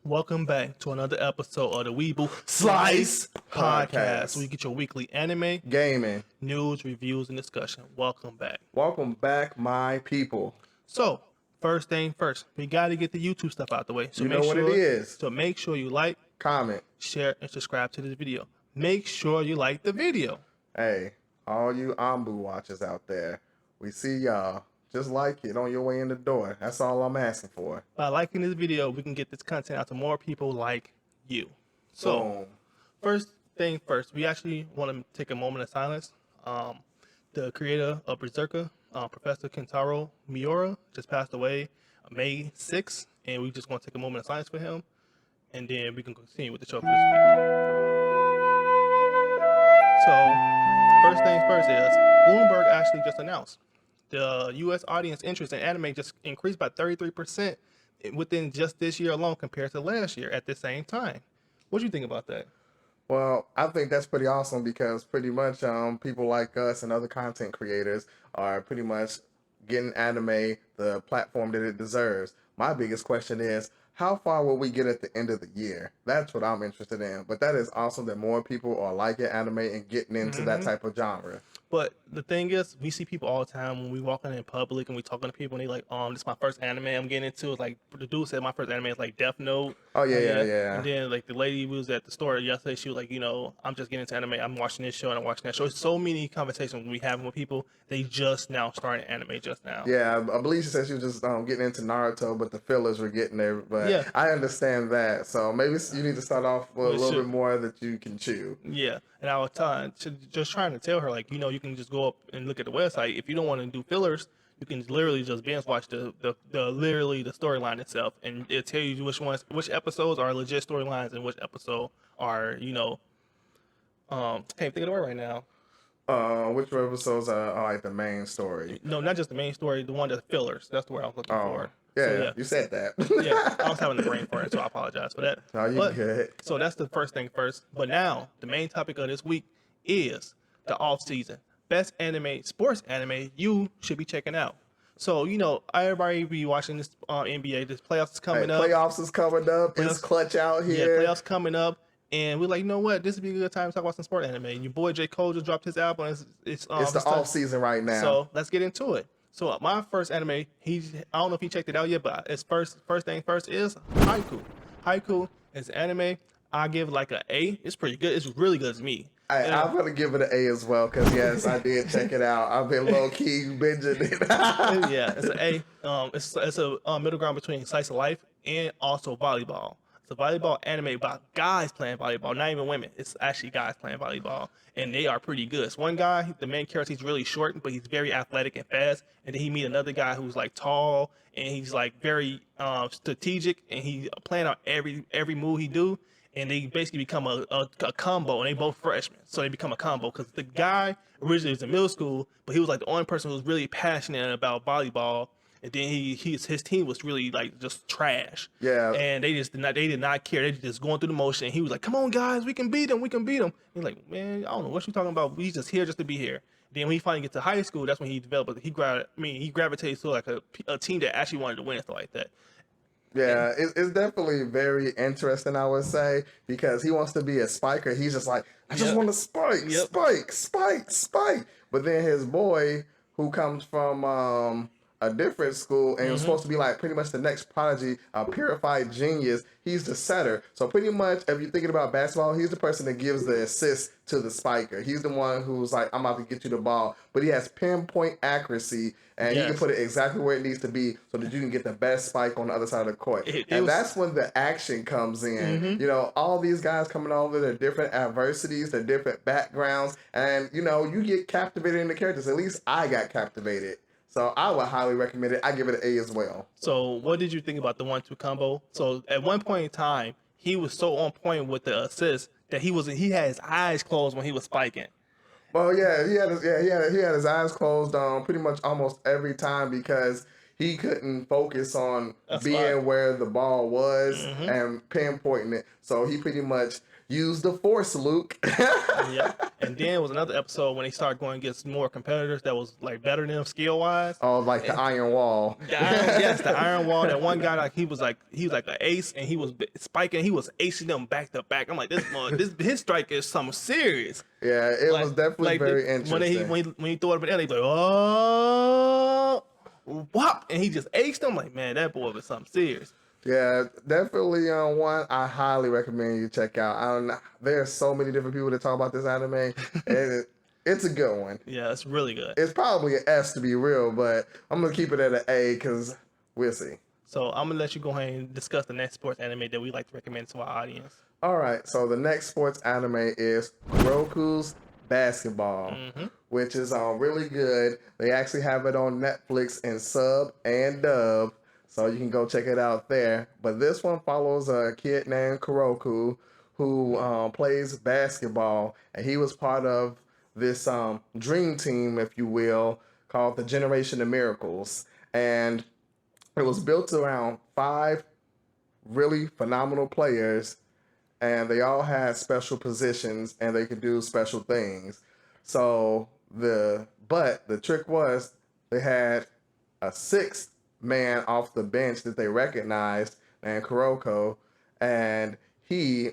Welcome back to another episode of the Weebu Slice podcast, where you get your weekly anime, gaming, news, reviews, and discussion. Welcome back. Welcome back, my people. So, first thing first, we got to get the YouTube stuff out the way. So you know what it is. So make sure you like, comment, share, and subscribe to this video. Make sure you like the video. Hey, all you Ambu watchers out there, we see y'all. Just like it on your way in the door. That's all I'm asking for. By liking this video, we can get this content out to more people like you. So, Boom. First thing first, we actually want to take a moment of silence. The creator of Berserker, Professor Kentaro Miura, just passed away May 6th, and we just want to take a moment of silence for him, and then we can continue with the show for this week. So, first things first is, Bloomberg actually just announced the U.S. audience interest in anime just increased by 33% within just this year alone compared to last year at the same time. What do you think about that? Well, I think that's pretty awesome because pretty much people like us and other content creators are pretty much getting anime the platform that it deserves. My biggest question is, how far will we get at the end of the year? That's what I'm interested in. But that is awesome that more people are liking anime and getting into that type of genre. But the thing is, we see people all the time when we walking in public and we talking to people and they like, this is my first anime I'm getting into. It's like the dude said my first anime is like Death Note. Oh yeah. And then like the lady was at the store yesterday, she was like, I'm just getting into anime. I'm watching this show and I'm watching that show. It's so many conversations we having with people. They just now starting anime just now. Yeah, I believe she said she was just getting into Naruto, but the fillers were getting there. But yeah. I understand that. So maybe you need to start off with a little bit more that you can chew. Yeah. And I was trying to tell her, like, you can just go up and look at the website. If you don't want to do fillers, you can literally just binge watch the storyline itself, and it'll tell you which episodes are legit storylines and which episode are, can't think of the word right now. Which episodes are like the main story? No, not just the main story, the one that's fillers. That's the word I was looking for. Yeah, so, yeah, you said that. Yeah, I was having the brain for it, so I apologize for that. No, you're good. So that's the first thing first. But now, the main topic of this week is the off season. Best anime, sports anime you should be checking out. So, everybody be watching this NBA. This playoffs is coming up. Playoffs is coming up. It's clutch out here. Yeah, playoffs coming up. And we're like, you know what? This would be a good time to talk about some sport anime. And your boy J. Cole just dropped his album. It's the off season right now. So let's get into it. So my first anime, I don't know if he checked it out yet, but it's first thing first is Haikyu. Haikyu is anime. I give like an A. It's pretty good. It's really good to me. I'm gonna give it an A as well because yes, I did check it out. I've been low key binging it. Yeah, it's an A. It's a middle ground between slice of life and also volleyball. It's a volleyball anime about guys playing volleyball, not even women. It's actually guys playing volleyball, and they are pretty good. It's one guy, the main character, he's really short, but he's very athletic and fast. And then he meet another guy who's like tall, and he's like very strategic, and he plan out every move he do. And they basically become a combo, and they both freshmen. So they become a combo because the guy originally was in middle school, but he was like the only person who was really passionate about volleyball. And then his team was really like just trash. Yeah. And they did not care. They just going through the motion. And he was like, "Come on, guys, we can beat them. We can beat them." He's like, "Man, I don't know what you're talking about. We just here just to be here." Then when he finally gets to high school, that's when he developed. He gravitated to like a team that actually wanted to win and stuff like that. Yeah, it's definitely very interesting, I would say, because he wants to be a spiker. He's just like, I just want to spike. But then his boy, who comes from a different school and was supposed to be like pretty much the next prodigy, a purified genius, he's the setter. So pretty much, if you're thinking about basketball, he's the person that gives the assist to the spiker. He's the one who's like, I'm about to get you the ball. But he has pinpoint accuracy, and he can put it exactly where it needs to be so that you can get the best spike on the other side of the court. That's when the action comes in. All these guys coming over, their different adversities, their different backgrounds, and, you get captivated in the characters. At least I got captivated. So I would highly recommend it. I give it an A as well. So what did you think about the 1-2 combo? So at one point in time, he was so on point with the assist that he had his eyes closed when he was spiking. Well, yeah, he had his eyes closed pretty much almost every time because he couldn't focus on being where the ball was and pinpointing it. So he pretty much Use the force, Luke. Yeah. And then was another episode when they started going against more competitors that was like better than them skill wise. Oh, like the Iron Wall. Yes, the Iron Wall. That one guy, like he was like an ace, and he was spiking. He was acing them back to back. I'm like, this his strike is something serious. Yeah, it was definitely very interesting. When he threw it up in the air, he's like, oh, whop, and he just aced them. Like, man, that boy was something serious. Yeah, definitely one I highly recommend you check out. I don't know. There's so many different people that talk about this anime, and it's a good one. Yeah, it's really good. It's probably an S to be real, but I'm gonna keep it at an A because we'll see. So I'm gonna let you go ahead and discuss the next sports anime that we like to recommend to our audience. All right, so the next sports anime is Kuroko's Basketball, which is really good. They actually have it on Netflix in sub and dub. So you can go check it out there. But this one follows a kid named Kuroko who plays basketball. And he was part of this dream team, if you will, called the Generation of Miracles. And it was built around 5 really phenomenal players. And they all had special positions and they could do special things. So the trick was they had a 6th man off the bench that they recognized named Kuroko, and he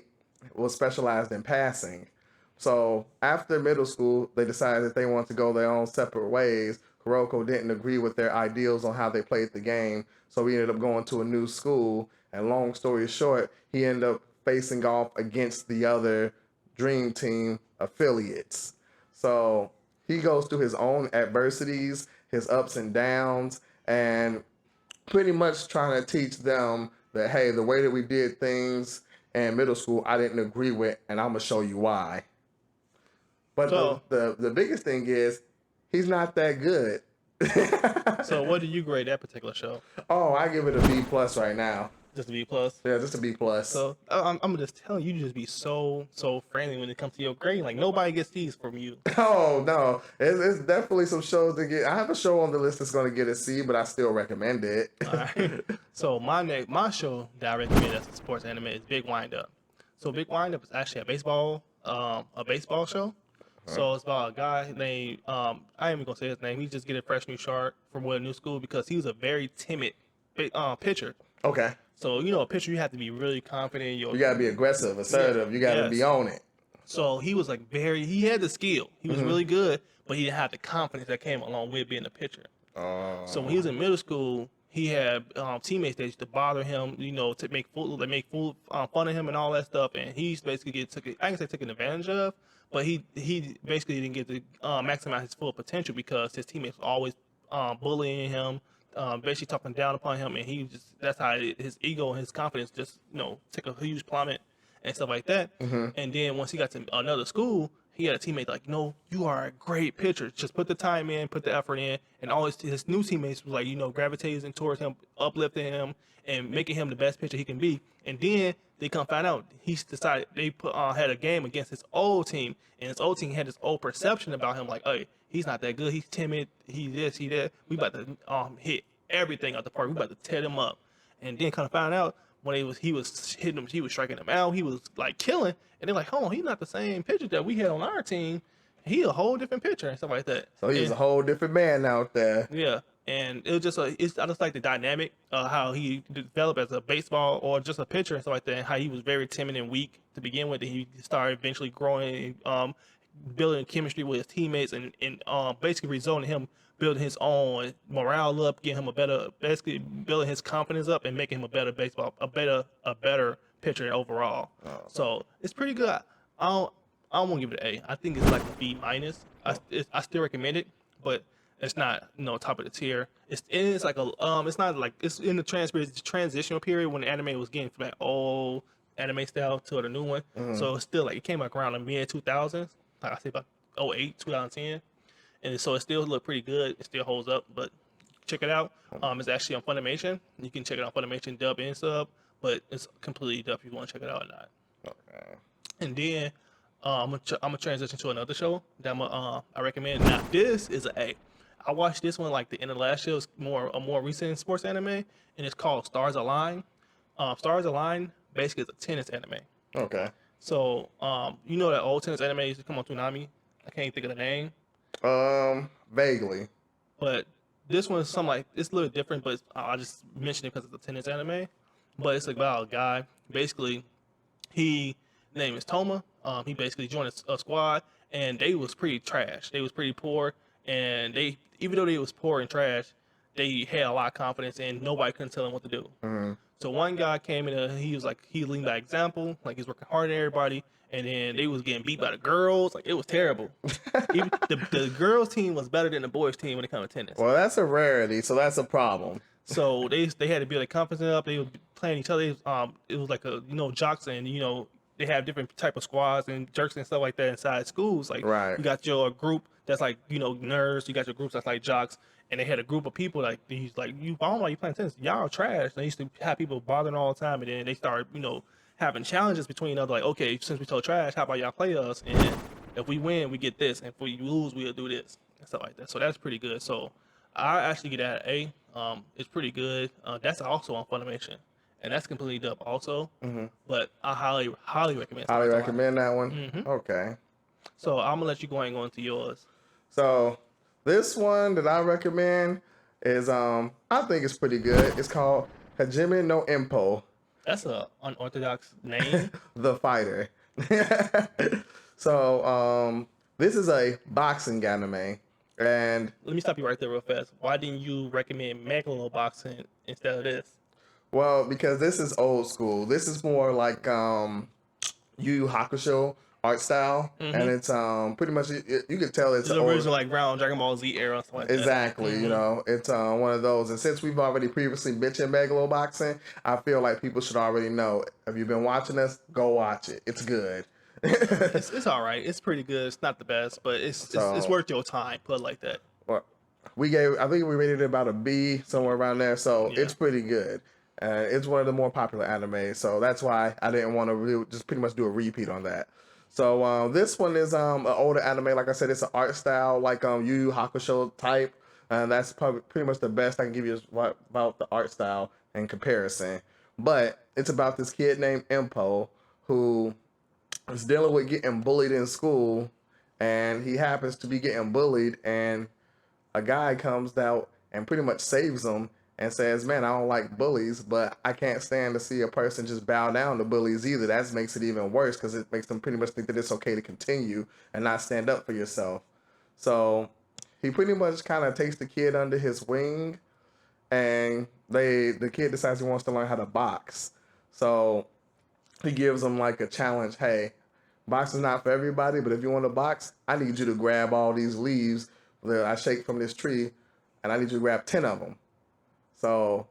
was specialized in passing. So after middle school, they decided that they wanted to go their own separate ways. Kuroko didn't agree with their ideals on how they played the game, so he ended up going to a new school, and long story short, he ended up facing off against the other Dream Team affiliates. So he goes through his own adversities, his ups and downs, and pretty much trying to teach them that, hey, the way that we did things in middle school, I didn't agree with, and I'm going to show you why. But the biggest thing is, he's not that good. So what do you grade that particular show? Oh, I give it a B+ right now. Just a B+? Yeah, just a B+. So I'm just telling you, just be so friendly when it comes to your grading. Like, nobody gets these from you. Oh, no. It's definitely some shows that get... I have a show on the list that's going to get a C, but I still recommend it. All right. So my show that I recommend as a sports anime is Big Wind Up. So Big Wind Up is actually a baseball show. So it's about a guy named, I ain't even going to say his name. He's just getting a fresh new start from a new school because he was a very timid pitcher. Okay. So, a pitcher, you have to be really confident. You got to be aggressive, assertive. You got to be on it. So he was he had the skill. He was really good, but he didn't have the confidence that came along with being a pitcher. So when he was in middle school, he had teammates that used to bother him, to make fun of him and all that stuff. And he's basically taken advantage of, but he basically didn't get to maximize his full potential because his teammates were always bullying him, basically talking down upon him, and that's how his ego and his confidence just took a huge plummet and stuff like that. And then once he got to another school, he had a teammate like, no, you are a great pitcher. Just put the time in, put the effort in, and all his new teammates was like, gravitating towards him, uplifting him, and making him the best pitcher he can be. And then they come find out he decided they had a game against his old team, and his old team had this old perception about him, like, hey, he's not that good. He's timid. He this, he that. We about to hit everything out the park. We about to tear them up. And then kind of found out when he was hitting them, he was striking them out. He was like killing, and they're like, "Oh, he's not the same pitcher that we had on our team. He a whole different pitcher and stuff like that." So he's a whole different man out there. Yeah, and it was just I just like the dynamic of how he developed as a baseball or just a pitcher and stuff like that, and how he was very timid and weak to begin with, and he started eventually growing, building chemistry with his teammates, and basically resulting in him building his own morale up, getting him basically building his confidence up and making him a better pitcher overall. So it's pretty good. I don't want to give it an A. I think it's like a B-. I still recommend it, but it's not top of the tier. It's like it's not like it's in the transitional period when the anime was getting from that old anime style to the new one. So it's still like it came out around the mid 2000s. Like I say about 08, 2010. And so it still look pretty good. It still holds up, but check it out. It's actually on Funimation. You can check it out on Funimation, dub and sub, but it's completely dub if you want to check it out or not. Okay. And then I'm gonna transition to another show that I recommend. Now this is an A. I watched this one like the end of last year. It's a more recent sports anime, and it's called Stars Align. Stars Align basically is a tennis anime. Okay. So, you know that old tennis anime used to come on Toonami? I can't think of the name, Vaguely. but this one's something like it's a little different. But I just mentioned it because it's a tennis anime. But it's about a guy. Basically, he name is Toma. He basically joined a squad, and they was pretty trash. They was pretty poor, and they even though they was poor and trash, they had a lot of confidence, and nobody couldn't tell them what to do. Mm-hmm. So one guy came in, and he was like he leaned by example, like he's working hard at everybody, and then they was getting beat by the girls. Like it was terrible. Even the girls team was better than the boys team when it comes to tennis. Well, that's a rarity, so that's a problem. So they had to build their confidence up. They were playing each other. It was like jocks, and they have different type of squads and jerks and stuff like that inside schools. Like Right. you got your group that's like nerds. You got your groups that's like jocks, and they had a group of people like these like I don't know why you playing tennis. Y'all are trash. They used to have people bothering all the time, and then they started having challenges between other like okay since we so trash, how about y'all play us? And if we win, we get this, and if we lose, we'll do this and stuff like that. So that's pretty good. So I actually get that A. It's pretty good. That's also on Funimation, and that's completely dub also. Mm-hmm. But I highly recommend. Highly recommend that one. Mhm. Okay. So I'm gonna let you go ahead and go into yours. So this one that I recommend is I think it's pretty good. It's called Hajime No Ippo, That's a unorthodox name. the fighter. So this is a boxing anime, and Let me stop you right there real fast. Why didn't you recommend Megalo boxing instead of this? well, because this is old school. This is more like Yu Yu Hakusho art style, and it's pretty much you can tell it's It's the old. original like round Dragon Ball Z era or something like that. Exactly, it's one of those. And since we've already previously mentioned Megalo boxing, I feel like people should already know. If you've been watching us, go watch it. It's good. It's all right. It's pretty good. It's not the best, but it's worth your time. Put it like that. Well, I think we rated it about a B, somewhere around there. So Yeah. it's pretty good. It's one of the more popular animes, so that's why I didn't want to just pretty much do a repeat on that. So this one is an older anime. Like I said, it's an art style like Yu Yu Hakusho type, and that's probably pretty much the best I can give you about the art style in comparison. But it's about this kid named Impo who is dealing with getting bullied in school, and he happens to be getting bullied, and a guy comes out and pretty much saves him and says, man, I don't like bullies, but I can't stand to see a person just bow down to bullies either. That makes it even worse because it makes them pretty much think that it's okay to continue and not stand up for yourself. So he pretty much kind of takes the kid under his wing, and the kid decides he wants to learn how to box. So he gives him like a challenge. Hey, boxing's not for everybody, but if you want to box, I need you to grab all these leaves that I shake from this tree, and I need you to grab 10 of them. So,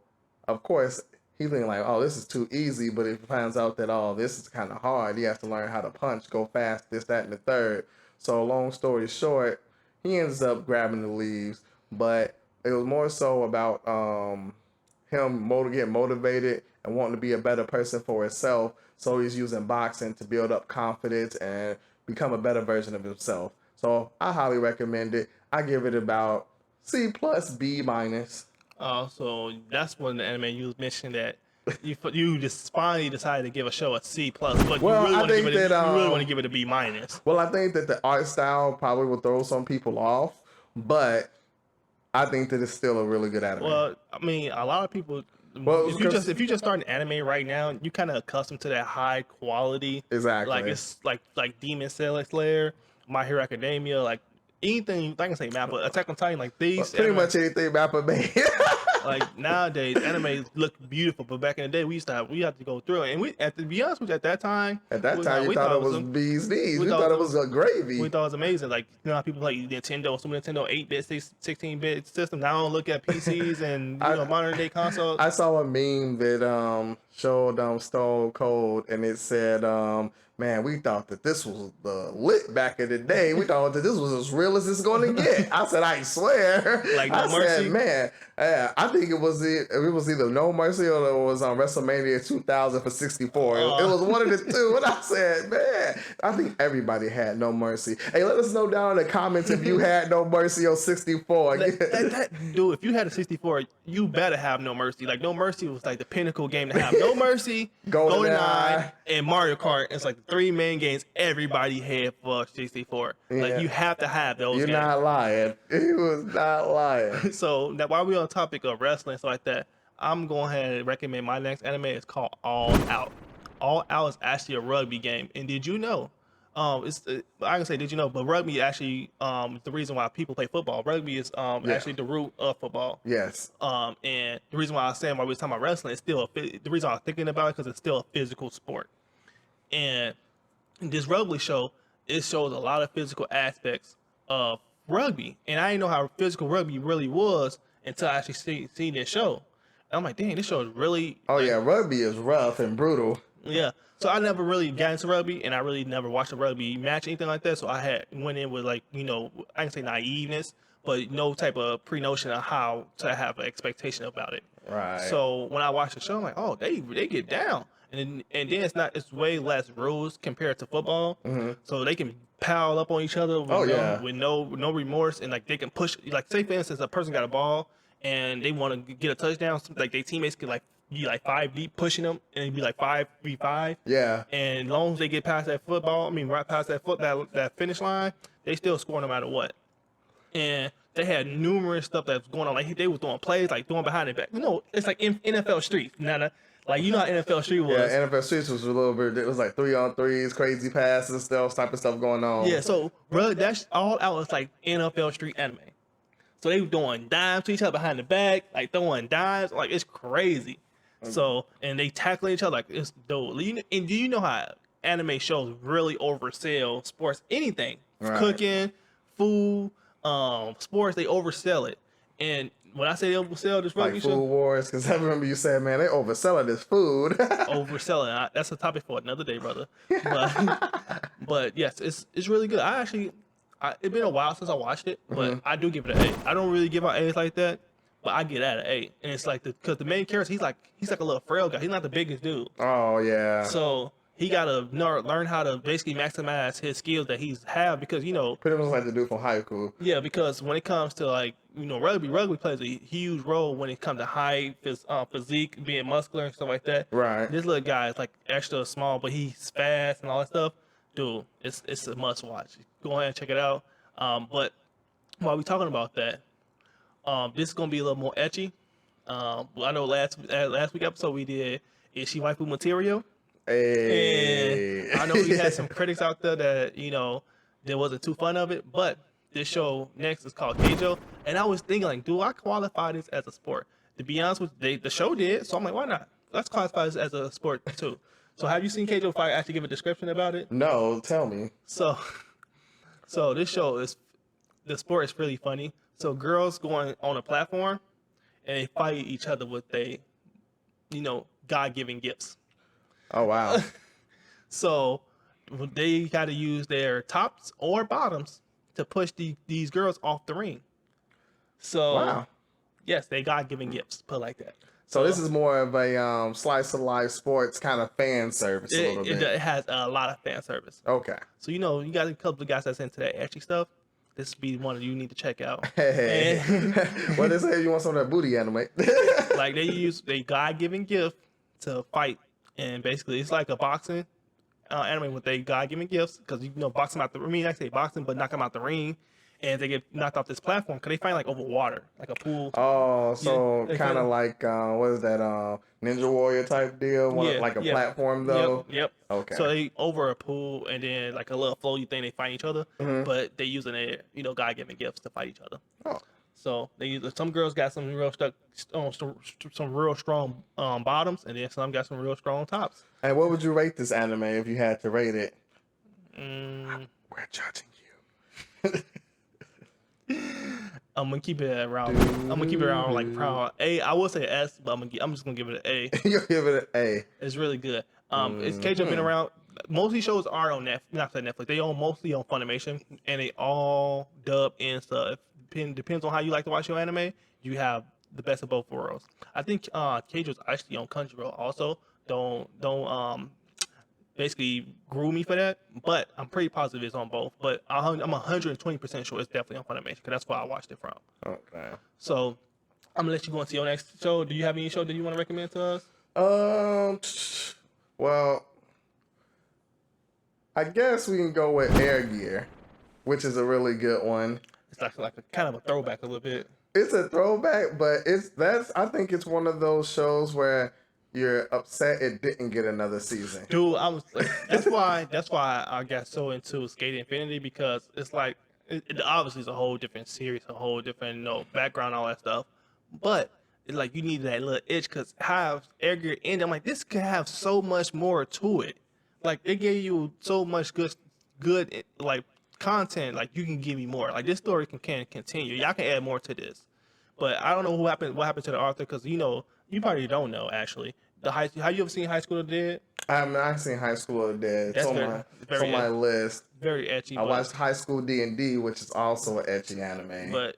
of course, he's thinking like, oh, this is too easy, but if he finds out that, oh, this is kind of hard, he has to learn how to punch, go fast, this, that, and the third. So, long story short, he ends up grabbing the leaves, but it was more so about him getting motivated and wanting to be a better person for himself. So he's using boxing to build up confidence and become a better version of himself. So I highly recommend it. I give it about C plus, B minus. So that's one of the anime you mentioned that you just finally decided to give a show a C plus, but Well, you really I want to think give it that, you really want to give it a B minus. Well, I think that the art style probably will throw some people off, but I think that it's still a really good anime. Well, I mean, a lot of people. Well, if you just start an anime right now, you kind of accustomed to that high quality. Exactly. Like it's like Demon Slayer, My Hero Academia, like anything. I can say map, but Attack on Titan, like these. Pretty much anything Mappa made. Like nowadays, anime look beautiful, but back in the day, we had to go through it. And to be honest with you, at that time, you thought it was bee's knees. You thought it was a gravy. We thought it was amazing. Like how people play Nintendo, Super Nintendo, 8-bit, 16-bit system. Now I don't look at PCs and modern day consoles. I saw a meme that showed Stone Cold, and it said, man, we thought that this was lit back in the day. We thought that this was as real as it's going to get. I said, I swear. Like No Mercy? Said, man, I think it was either No Mercy or it was on WrestleMania 2000 for 64. It was one of the two. And I said, man, I think everybody had No Mercy. Hey, let us know down in the comments if you had No Mercy on 64. Dude, if you had a 64, you better have No Mercy. Like No Mercy was like the pinnacle game to have. No Mercy, GoldenEye, and Mario Kart. It's like the three main games everybody had for 64. Yeah. Like you have to have those You're games. not lying. He was not lying. So now while we're on the topic of wrestling and stuff like that, I'm going ahead and recommend my next anime. It's called All Out. All Out is actually a rugby game. And did you know? I can say did you know? But rugby actually the reason why people play football. Rugby is actually the root of football. Yes. And the reason why I was saying while we were talking about wrestling, it's still the reason I was thinking about it because it's still a physical sport. And this rugby show, it shows a lot of physical aspects of rugby, and I didn't know how physical rugby really was until I actually seen this show. And I'm like, dang, this show is really. Oh like, yeah, rugby is rough and brutal. Yeah. So I never really got into rugby, and I really never watched a rugby match, anything like that. So I went in with like, I can say naiveness, but no type of pre-notion of how to have an expectation about it. Right. So when I watched the show, I'm like, oh, they get down, and then it's way less rules compared to football. Mm-hmm. So they can pile up on each other with no remorse, and like they can push. Like say for instance, a person got a ball and they want to get a touchdown, like their teammates could like be like 5 deep pushing them, and it'd be like 5v5. Yeah. And as long as they get past that right past that finish line, they still score no matter what. And they had numerous stuff that was going on. Like they was doing plays, like throwing behind the back. It's like NFL Street. Like how NFL Street was. Yeah, NFL Streets was a little bit. It was like 3-on-3s, crazy passes, type of stuff going on. Yeah, so bro, that's all out. It's like NFL Street anime. So they were doing dimes to each other behind the back, like throwing dimes, like it's crazy. So and they tackling each other like it's dope. And do you know how anime shows really oversell sports? Anything, cooking, food, sports, they oversell it. And when I say they oversell this rugby like show, Food Wars, because I remember you said, man, they overselling this food. overselling. That's a topic for another day, brother. But yes, it's really good. It's been a while since I watched it, but I do give it an A. I don't really give out A's like that, but I get at an A. And it's like because the main character, he's like a little frail guy. He's not the biggest dude. Oh yeah. So he gotta learn how to basically maximize his skills that he's have because pretty much like the dude from Haikyu. Yeah, because when it comes to like rugby plays a huge role when it comes to height, physique, being muscular and stuff like that. Right. This little guy is like extra small, but he's fast and all that stuff. Dude, it's a must watch. Go ahead and check it out. But while we talking about that, this is gonna be a little more ecchi. I know last week episode we did Is She Waifu Material? Hey. And I know we had some critics out there that there wasn't too fun of it, but this show next is called Keijo, and I was thinking like, do I qualify this as a sport? To be honest with you, the show did, so I'm like, why not? Let's classify this as a sport too. So have you seen Keijo? If I actually give a description about it? No, tell me. So this show the sport is really funny. So girls going on a platform and they fight each other with God-given gifts. Oh wow. So they got to use their tops or bottoms to push these girls off the ring. So wow. Yes, they God-given gifts, put it like that. So this is more of a slice of life sports kind of fan service a little bit. It has a lot of fan service. Okay. So you got a couple of guys that's into that ecchi stuff. This would be one that you need to check out. Hey. What they say, you want some of that booty anime? Like they use a God-given gift to fight, and basically it's like a boxing anime with a God-given gifts because boxing out the. I mean, I say boxing, but knock them out the ring, and they get knocked off this platform because they fight like over water, like a pool. Oh, so Yeah, kind of like what is that? Ninja Warrior type deal, like a platform though. Yep. Okay. So they over a pool and then like a little floaty thing. They fight each other, but they using their God-given gifts to fight each other. Oh. So some girls got some real some real strong bottoms, and then some got some real strong tops. And what would you rate this anime if you had to rate it? We're judging you. I'm gonna keep it around. Like proud A. I would say S, but I'm just gonna give it an A. You'll give it an A. It's really good. It's Keijo been around. Most of these shows are on Netflix. They all mostly on Funimation, and they all dub in stuff. Depends on how you like to watch your anime. You have the best of both worlds. I think Keijo's actually on Crunchyroll also. Don't basically groove me for that, but I'm pretty positive it's on both. But I'm 120% sure it's definitely on Funimation because that's where I watched it from. Okay. So I'm gonna let you go into your next show. Do you have any show that you want to recommend to us? Well, I guess we can go with Air Gear, which is a really good one. It's like a kind of a throwback a little bit. It's a throwback, but I think it's one of those shows where you're upset it didn't get another season. Dude, I was like, that's why I got so into Skate Infinity, because it's like it obviously is a whole different series, a whole different background, all that stuff. But it's like you need that little itch, because how Air Gear ended, I'm like, this could have so much more to it. Like it gave you so much good like content. Like you can give me more. Like this story can continue. Y'all can add more to this. But I don't know what happened to the author, because you probably don't know actually. Have you ever seen High School of the Dead? I have not seen High School of the Dead. That's It's on my list. Very etchy. I watched High School D&D, which is also an etchy anime. But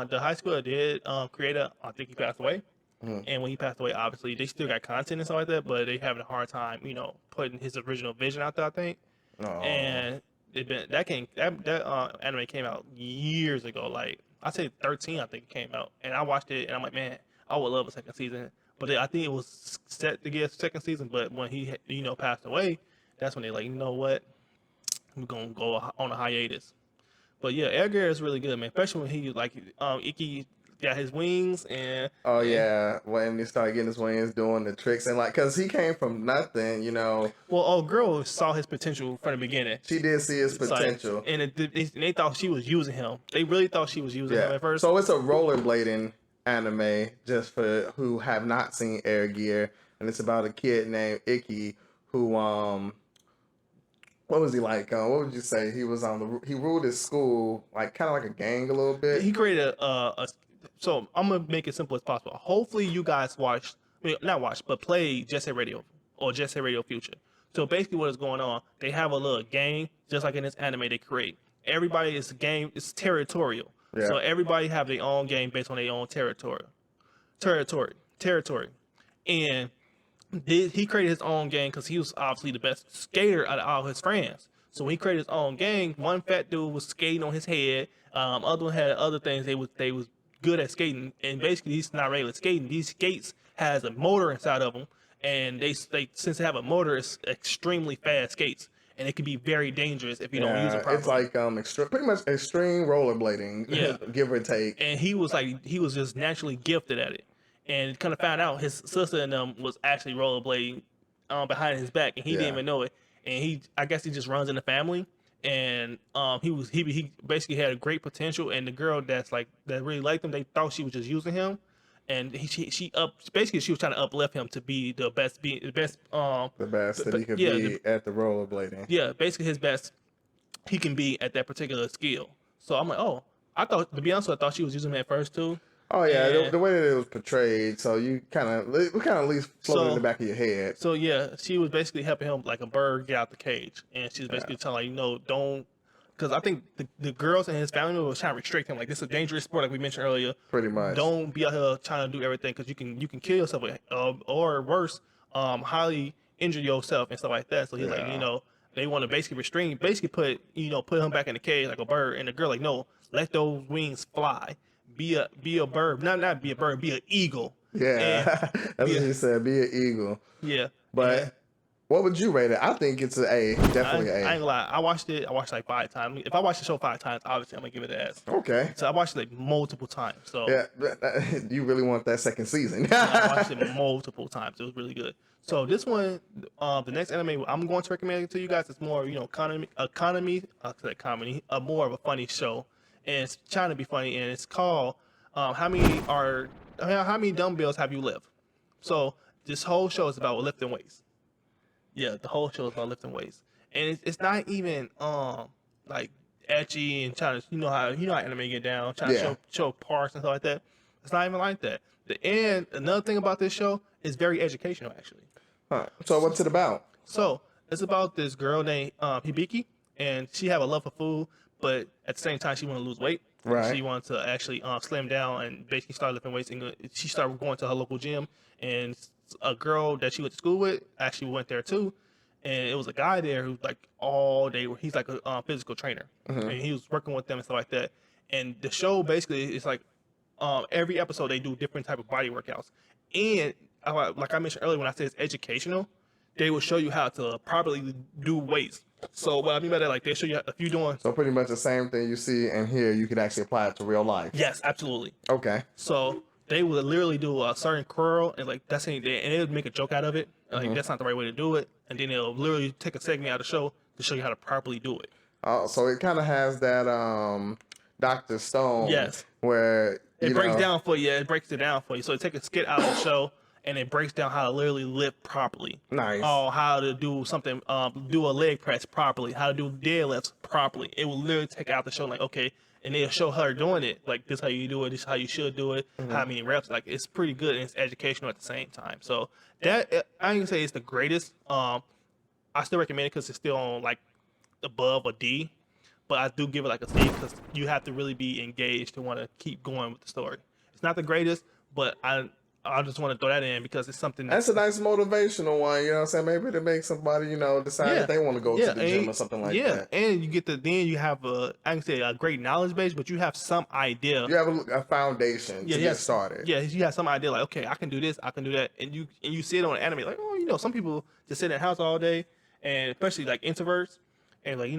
the High School of the Dead creator, I think he passed away. And when he passed away, obviously they still got content and stuff like that, but they having a hard time, putting his original vision out there, I think. Oh. And that anime came out years ago. Like I say 13, I think it came out, and I watched it, and I'm like, man, I would love a second season. But I think it was set to get a second season, but when he passed away, that's when they like, you know what, we're gonna go on a hiatus. But yeah, Edgar is really good, man. Especially when he like Ikki got his wings and when he started getting his wings, doing the tricks, and like, cause he came from nothing, Well, girl saw his potential from the beginning. She did see his potential, and they thought she was using him. They really thought she was using him at first. So it's a rollerblading anime, just for who have not seen Air Gear, and it's about a kid named Ikki who what was he like? What would you say? He was he ruled his school like kind of like a gang a little bit. He created so I'm gonna make it simple as possible. Hopefully you guys play Jet Set Radio or Jet Set Radio Future. So basically what is going on, they have a little gang, just like in this anime they create. Everybody is it's territorial. Yeah. So everybody have their own game based on their own territory. And he created his own gang because he was obviously the best skater out of all his friends. So when he created his own gang, one fat dude was skating on his head. Other one had other things. They was good at skating, and basically these not regular skating. These skates has a motor inside of them, and they since they have a motor, it's extremely fast skates, and it can be very dangerous if you don't use it properly. It's like pretty much extreme rollerblading, give or take. And he was just naturally gifted at it, and kind of found out his sister and them was actually rollerblading behind his back, and he didn't even know it. And I guess he just runs in the family. And he basically had a great potential, and the girl that really liked him, they thought she was just using him, and she was trying to uplift him to be the best that he could be at the rollerblading. Yeah, basically his best he can be at that particular skill. So I'm like, to be honest, I thought she was using him at first too. Oh yeah, the way that it was portrayed, so we kind of at least floated in the back of your head. So yeah, she was basically helping him like a bird get out the cage, and she's basically telling don't, because I think the girls and his family was trying to restrict him, like this is a dangerous sport, like we mentioned earlier. Pretty much. Don't be out here trying to do everything, because you can kill yourself, or worse, highly injure yourself and stuff like that. So he's like, they want to basically put him back in the cage like a bird, and the girl like, no, let those wings fly. Be a bird, not be a bird, be an eagle. Yeah, that's what he said. Be an eagle. Yeah, but what would you rate it? I think it's an A, definitely an A. I ain't gonna lie. I watched like 5 times. If I watch the show 5 times, obviously I'm gonna give it an S. Okay. So I watched it like multiple times. So yeah, you really want that second season? I watched it multiple times. It was really good. So this one, the next anime I'm going to recommend it to you guys is more, comedy, more of a funny show. And it's trying to be funny, and it's called how many dumbbells have you lift? So this whole show is about lifting weights. Yeah, the whole show is about lifting weights, and it's not even like etchy and trying to how anime get down, trying to show parts and stuff like that. It's not even like that. Another thing about this show is very educational, actually. Huh. So what's it about? So it's about this girl named Hibiki, and she have a love for food. But at the same time, she wanted to lose weight. Right. She wanted to actually slim down and basically start lifting weights. And she started going to her local gym. And a girl that she went to school with actually went there too. And it was a guy there who like all day. He's like a physical trainer. Mm-hmm. And he was working with them and stuff like that. And the show basically is like every episode they do different type of body workouts. And like I mentioned earlier when I said it's educational, they will show you how to properly do weights. So what I mean by that, like they show you if you're doing. So pretty much the same thing you see and here, you could actually apply it to real life. Yes, absolutely. Okay. So they would literally do a certain curl and like that's any day, and they would make a joke out of it. And, like that's not the right way to do it, and then they'll literally take a segment out of the show to show you how to properly do it. So it kind of has that Dr. Stone. Yes. Where it breaks down for you. It breaks it down for you. So it takes a skit out of the show. And it breaks down how to literally lift properly. Nice. How to do something, do a leg press properly, how to do deadlifts properly. It will literally take out the show like, okay, and they'll show her doing it. Like, this is how you do it, this is how you should do it, how many reps. Like, it's pretty good and it's educational at the same time. So, that, I ain't gonna say it's the greatest. I still recommend it because it's still on, like, above a D. But I do give it like a C because you have to really be engaged to want to keep going with the story. It's not the greatest, but I just want to throw that in because it's something that's a nice motivational one, you know what I'm saying? Maybe to make somebody, decide that they want to go to the gym or something like that. And you get then you have I can say a great knowledge base, but you have some idea. You have a foundation to get started. Yeah, you have some idea like, okay, I can do this, I can do that. And you see it on anime, like, some people just sit in the house all day, and especially like introverts, and like,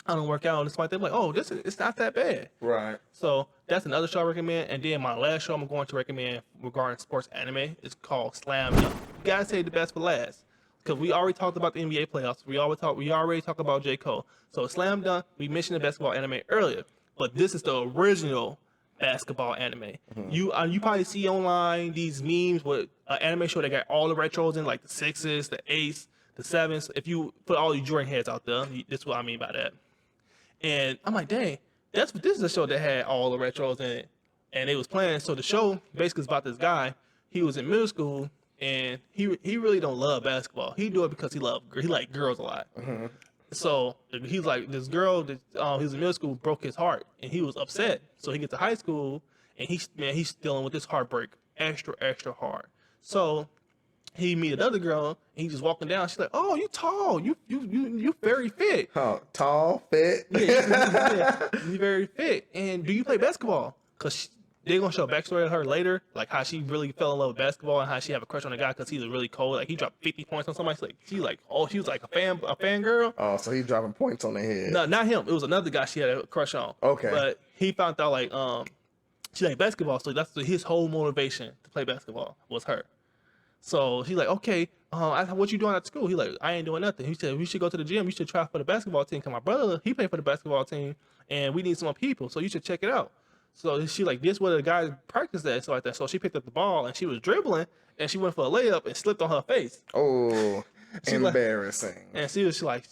I don't work out and it's like they're like, it's not that bad. Right. So that's another show I recommend. And then my last show I'm going to recommend regarding sports anime is called Slam Dunk. You gotta save the best for last. Because we already talked about the NBA playoffs. We already talked about J. Cole. So Slam Dunk, we mentioned the basketball anime earlier. But this is the original basketball anime. Mm-hmm. You probably see online these memes with an anime show that got all the retros in, like the 6s, the 8s, the 7s. If you put all your Jordan heads out there, this is what I mean by that. And I'm like, dang, this is a show that had all the retros in it. And it was playing. So the show basically is about this guy. He was in middle school, and he really don't love basketball. He do it because he like girls a lot. Mm-hmm. So he's like, this girl that he was in middle school broke his heart, and he was upset. So he gets to high school, and he's dealing with this heartbreak extra hard. So he meet another girl, and he's just walking down. She's like, "Oh, you tall. You very fit." Oh, tall, fit. Yeah, you very fit. And do you play basketball? Because they're gonna show a backstory of her later, like how she really fell in love with basketball and how she have a crush on a guy because he was really cold. Like he dropped 50 points on somebody. She was like a fan girl. Oh, so he dropping points on the head. No, not him. It was another guy she had a crush on. Okay. But he found out like she liked basketball, so that's his whole motivation to play basketball was her. So he's like, okay, what you doing at school? He's like, I ain't doing nothing. He said, we should go to the gym. You should try for the basketball team. Cause my brother, he played for the basketball team, and we need some more people. So you should check it out. So she like, this where the guys practice at, so like that. So she picked up the ball and she was dribbling, and she went for a layup and slipped on her face. Oh, embarrassing. Like, and she was like,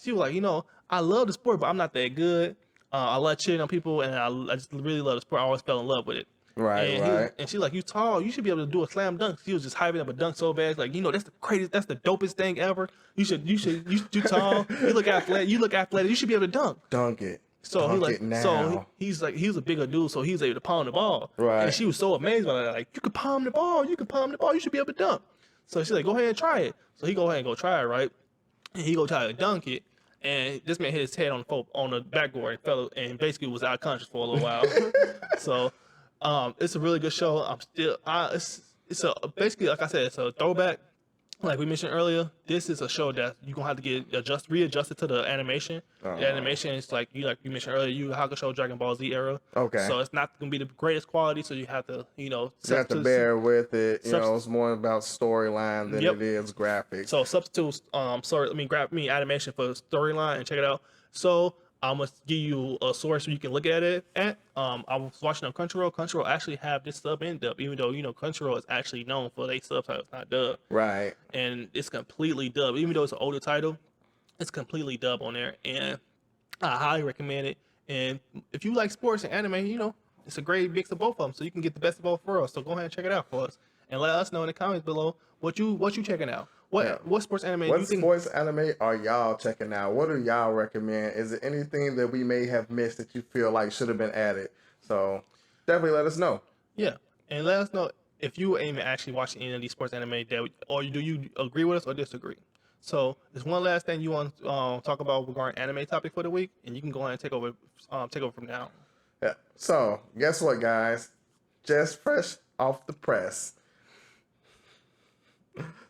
I love the sport, but I'm not that good. I love cheering on people, and I just really love the sport. I always fell in love with it. Right, right. And she's like, you tall, you should be able to do a slam dunk. She was just hyping up a dunk so bad. Like, that's the craziest, that's the dopest thing ever. You tall, you look athletic, you should be able to dunk. Dunk it. So he's like, he was a bigger dude, so he was able to palm the ball. Right. And she was so amazed by that, like, you can palm the ball, you should be able to dunk. So she's like, go ahead and try it. So he go ahead and go try it, right? And he go try to dunk it. And this man hit his head on the backboard and fell, and basically was out of conscious for a little while. So it's a really good show. It's basically, like I said, it's a throwback. Like we mentioned earlier, this is a show that you're gonna have to get readjusted to the animation. The animation is like you mentioned earlier, Yu Yu Hakusho, Dragon Ball Z era. Okay. So it's not gonna be the greatest quality, so you have to, you have to bear with it. It's more about storyline than it is graphics. So substitute animation for storyline and check it out. So I'm gonna give you a source so you can look at it. I was watching on Crunchyroll. Crunchyroll actually have this sub and dub, even though Crunchyroll is actually known for their subtitles, not dub. Right. And it's completely dub, even though it's an older title. It's completely dub on there, and I highly recommend it. And if you like sports and anime, it's a great mix of both of them, so you can get the best of both worlds. So go ahead and check it out for us, and let us know in the comments below what you checking out. What sports anime? What sports anime are y'all checking out? What do y'all recommend? Is there anything that we may have missed that you feel like should have been added? So definitely let us know. Yeah, and let us know if you ain't actually watching any of these sports anime or do you agree with us or disagree? So there's one last thing you want to talk about regarding anime topic for the week, and you can go ahead and take over from now. Yeah. So guess what, guys? Just fresh off the press.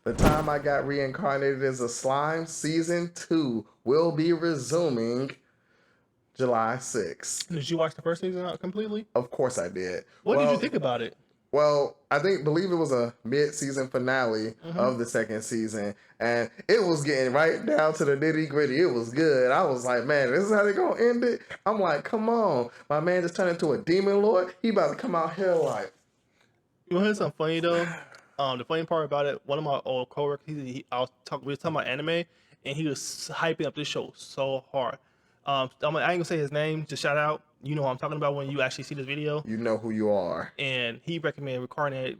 The time I got reincarnated as a slime, season 2 will be resuming July 6th. Did you watch the first season out completely? Of course I did. What did you think about it? Well, believe it was a mid-season finale of the second season, and it was getting right down to the nitty-gritty. It was good. I was like, man, this is how they gonna end it? I'm like, come on. My man just turned into a demon lord. He about to come out here like... You want to hear something funny, though? The funny part about it, one of my old coworkers, we were talking about anime, and he was hyping up this show so hard. I ain't gonna say his name, just shout out. You know what I'm talking about when you actually see this video. You know who you are. And he recommended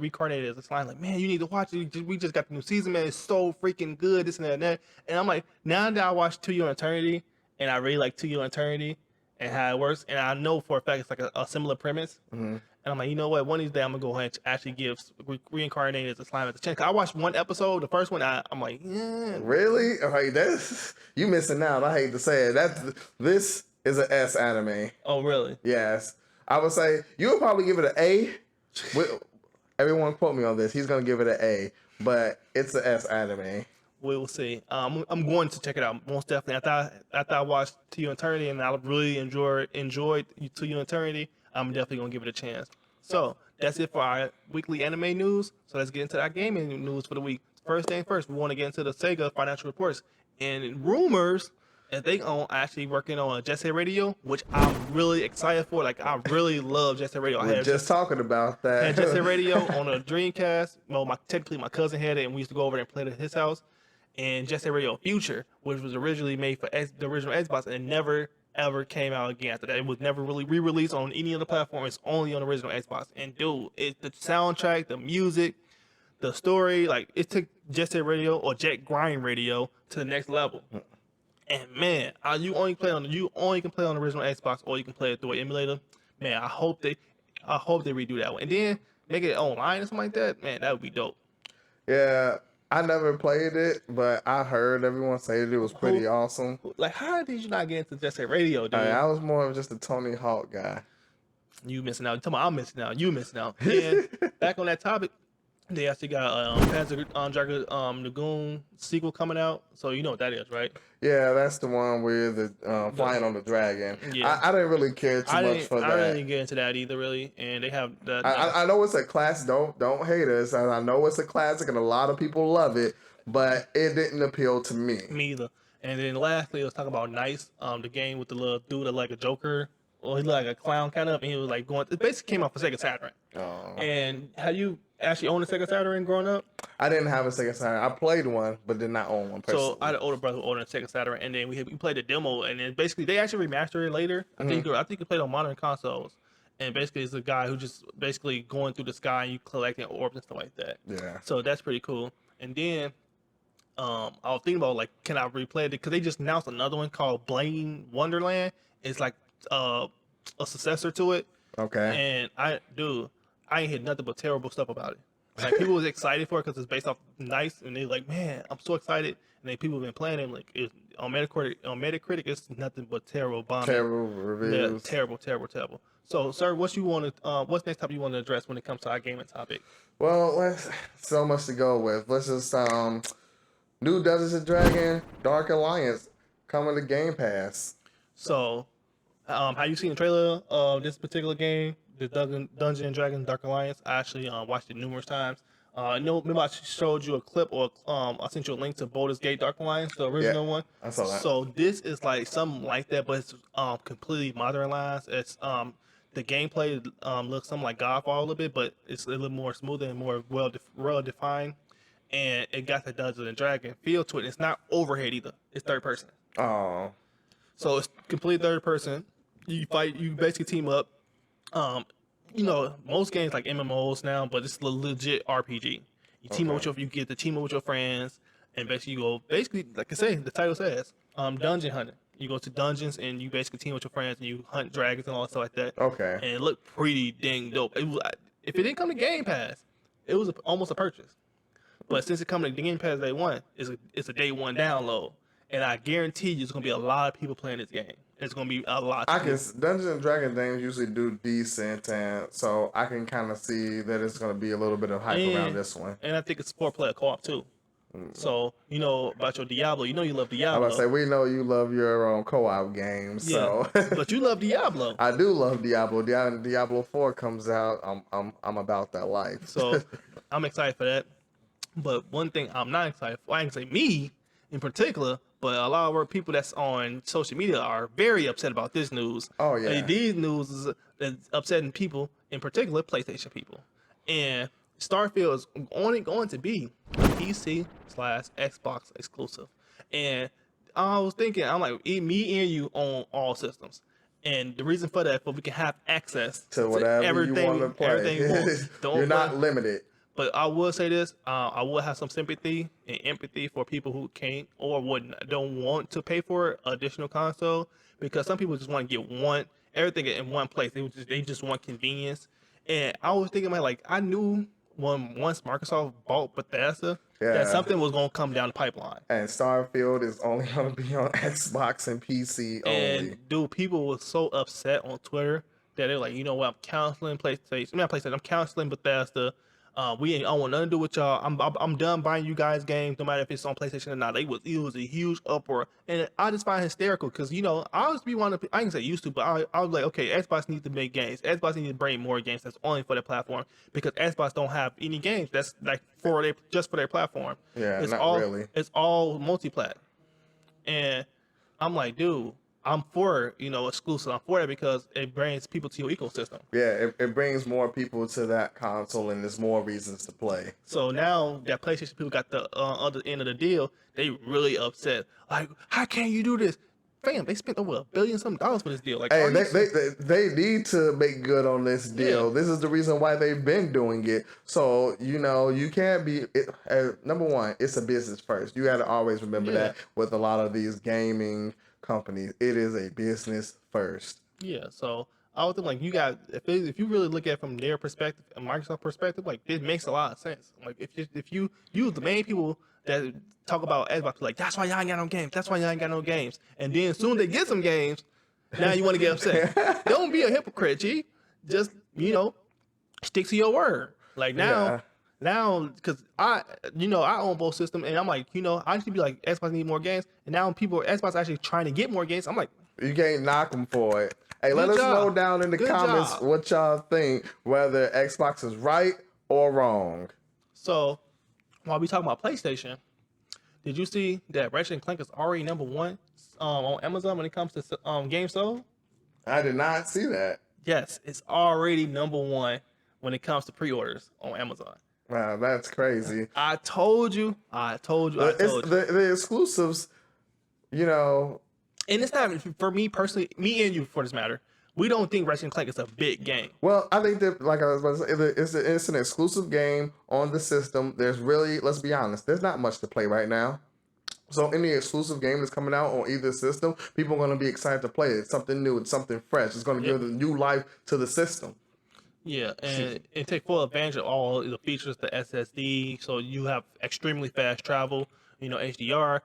Reincarnated as a slime. Like, man, you need to watch it. We just got the new season, man. It's so freaking good, this and that and that. And I'm like, now that I watched To Your Eternity, and I really like To Your Eternity and how it works, and I know for a fact it's like a similar premise. And I'm like, you know what? One of these days I'm gonna go ahead and actually give Reincarnated as a slime a chance. I watched one episode, the first one. I'm like, yeah. Really? Okay, you missing out. I hate to say it. This is an S anime. Oh, really? Yes. I would say you would probably give it an A. Everyone quote me on this. He's gonna give it an A, but it's an S anime. We will see. I'm going to check it out most definitely. After I watched To Your Eternity and I really enjoyed To Your Eternity, I'm definitely gonna give it a chance. So that's it for our weekly anime news. So let's get into our gaming news for the week. First thing first, we want to get into the Sega financial reports and rumors that they are actually working on a Jet Set Radio, which I'm really excited for. Like, I really love Jet Set Radio. We're just talking about that. I had Jet Set Radio on a Dreamcast. Well, technically my cousin had it, and we used to go over there and play it at his house. And Jet Set Radio Future, which was originally made for the original Xbox, and it never ever came out again after that. It was never really re-released on any other platform. It's only on the original Xbox. And dude, the soundtrack, the music, the story, like, it took Jet Set Radio or Jet Grind Radio to the next level. And man, you only can play on the original Xbox, or you can play it through an emulator. Man, I hope they redo that one, and then make it online or something like that. Man, that would be dope. Yeah. I never played it, but I heard everyone say that it was pretty awesome. Like, how did you not get into Jet Set Radio, dude? I was more of just a Tony Hawk guy. You missing out. Tell me I'm missing out. You missing out. And back on that topic, they actually got Panzer Dragoon Lagoon sequel coming out. So you know what that is, right? Yeah, that's the one where the flying on the dragon. Yeah. I didn't really care too much for that. I didn't get into that either, really. And they have that. I know it's a classic. Don't hate us. I know it's a classic, and a lot of people love it, but it didn't appeal to me. Me either. And then lastly, let's talk about Nice, the game with the little dude that like a Joker. Well, he's like a clown kind of, and he was like going. It basically came out for Sega Saturn. Oh. And have you actually owned a Sega Saturn growing up? I didn't have a Sega Saturn. I played one, but did not own one personally. So I had an older brother who owned a Sega Saturn, and then we played the demo, and then basically they actually remastered it later. I think it played on modern consoles, and basically it's a guy who just basically going through the sky and you collecting orbs and stuff like that. Yeah. So that's pretty cool. And then I was thinking about, like, can I replay it? Because they just announced another one called Blade Wonderland. It's like a successor to it. Okay. And I ain't heard nothing but terrible stuff about it. Like, people was excited for it because it's based off Nice, and they like, man, I'm so excited. And then people have been playing it, like, on Metacritic, it's nothing but terrible bombing. Terrible reviews. Yeah, terrible. So, sir, what's next topic you want to address when it comes to our gaming topic? Well, so much to go with. Let's just new Dungeons and Dragons Dark Alliance coming to Game Pass. So, have you seen the trailer of this particular game, the Dungeons and Dragons Dark Alliance? I actually watched it numerous times. Remember I showed you a clip, or I sent you a link to Baldur's Gate Dark Alliance, the original one. I saw that. So this is like something like that, but it's completely modernized. It's the gameplay looks something like Godfall a little bit, but it's a little more smooth and more well defined. And it got the Dungeons and Dragons feel to it. It's not overhead either. It's third person. Oh. So it's complete third person. You basically team up. Most games like MMOs now, but it's a legit RPG. You team up you get to team up with your friends, and basically you go, like I say, the title says, dungeon hunting. You go to dungeons and you basically team with your friends and you hunt dragons and all that stuff like that. Okay. And it looked pretty dang dope. If it didn't come to Game Pass, it was almost a purchase. But since it comes to Game Pass day one, it's a day one download. And I guarantee you there's going to be a lot of people playing this game. it's gonna be a lot. I can Dungeons and Dragon games usually do decent, and so I can kind of see that it's going to be a little bit of hype around this one. And I think it's 4-player co-op too. So you know about your Diablo. You know you love I Diablo. was about to say, we know you love your co-op games, so but you love Diablo. I do love Diablo. Diablo 4 comes out. I'm about that life. So I'm excited for that. But one thing I'm not excited for, I can say me in particular, but a lot of our people that's on social media are very upset about this news. Oh, yeah. These news is upsetting people, in particular PlayStation people. And Starfield is only going to be PC/Xbox exclusive. And I was thinking, I'm like, me and you on all systems. And the reason for that, we can have access to whatever everything, you want to play. everything you want. You're not limited. But I will say this: I will have some sympathy and empathy for people who can't or don't want to pay for additional console, because some people just want to get everything in one place. They just want convenience. And I was thinking, like, I knew once Microsoft bought Bethesda, that something was gonna come down the pipeline. And Starfield is only gonna be on Xbox and PC only. And dude, people were so upset on Twitter that they're like, you know what? I'm canceling PlayStation. I'm canceling Bethesda. I want nothing to do with y'all. I'm done buying you guys games, no matter if it's on PlayStation or not. It was a huge uproar, and I just find it hysterical because I used to be one of I can say used to, but I was like, okay, Xbox needs to make games. Xbox needs to bring more games that's only for their platform, because Xbox don't have any games that's like just for their platform. Yeah, it's not all, really. It's all multi-plat, and I'm like, dude. I'm for, exclusive. I'm for it because it brings people to your ecosystem. Yeah, it brings more people to that console, and there's more reasons to play. So now that PlayStation people got the other end of the deal, they really upset. Like, how can you do this? Fam, they spent over $1 billion for this deal. Like, hey, they need to make good on this deal. Yeah. This is the reason why they've been doing it. So you can't be. Number one, it's a business first. You got to always remember that with a lot of these gaming companies, it is a business first. Yeah. So I would think, like, if you really look at it from their perspective and Microsoft perspective, like, it makes a lot of sense. Like, if you the main people that talk about Xbox, like, that's why y'all ain't got no games. That's why y'all ain't got no games. And then soon they get some games, now you want to get upset. Don't be a hypocrite, G. Just stick to your word. Like now, because I own both systems, and I'm like, I used to be like, Xbox need more games, and now Xbox actually trying to get more games. I'm like, you can't knock them for it. Hey, let us know down in the comments what y'all think, whether Xbox is right or wrong. So, while we talk about PlayStation, did you see that Ratchet & Clank is already number 1 on Amazon when it comes to games sold? I did not see that. Yes, it's already number 1 when it comes to pre-orders on Amazon. Wow, that's crazy. I told you. The exclusives, And it's not, for me personally, me and you for this matter, we don't think Ratchet & Clank is a big game. Well, I think that, like I was about to say, it's an exclusive game on the system. There's really, let's be honest, there's not much to play right now. So any exclusive game that's coming out on either system, people are going to be excited to play it. It's something new. It's something fresh. It's going to give a new life to the system. Yeah, and take full advantage of all the features, the SSD, so you have extremely fast travel, HDR,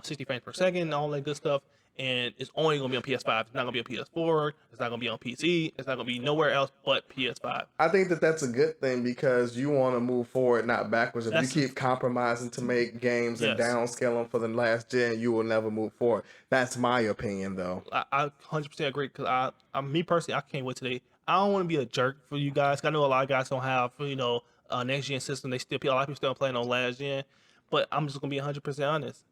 60 frames per second, all that good stuff. And it's only going to be on PS5. It's not going to be on PS4. It's not going to be on PC. It's not going to be nowhere else but PS5. I think that that's a good thing, because you want to move forward, not backwards. If you keep compromising to make games and downscale them for the last gen, you will never move forward. That's my opinion, though. I 100% agree, because me personally, I can't wait today. I don't want to be a jerk for you guys. I know a lot of guys don't have, a next gen system. A lot of people still playing on last gen. But I'm just going to be 100% honest.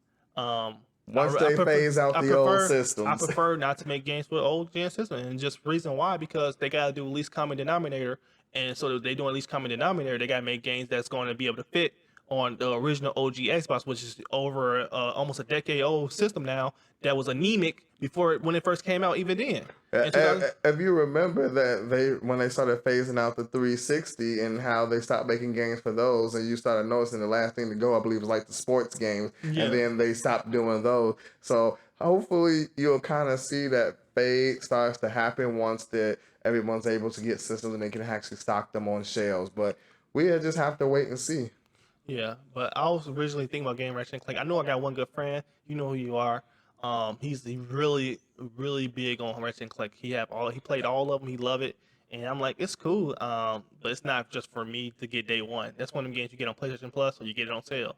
Once they phase out the old systems. I prefer not to make games with old gen systems, and just reason why, because they gotta do least common denominator, and so if they do a least common denominator, they gotta make games that's going to be able to fit on the original OG Xbox, which is over almost a decade old system now, that was anemic when it first came out, even then. If you remember that when they started phasing out the 360 and how they stopped making games for those, and you started noticing the last thing to go, I believe, was like the sports games, and then they stopped doing those. So hopefully you'll kind of see that fade starts to happen once everyone's able to get systems and they can actually stock them on shelves. But we just have to wait and see. Yeah, but I was originally thinking about getting Ratchet & Clank. I know I got one good friend. You know who you are. He's really big on Ratchet and Clank. He played all of them. He loved it, and I'm like, it's cool. But it's not just for me to get day one. That's one of the games you get on PlayStation Plus or you get it on sale,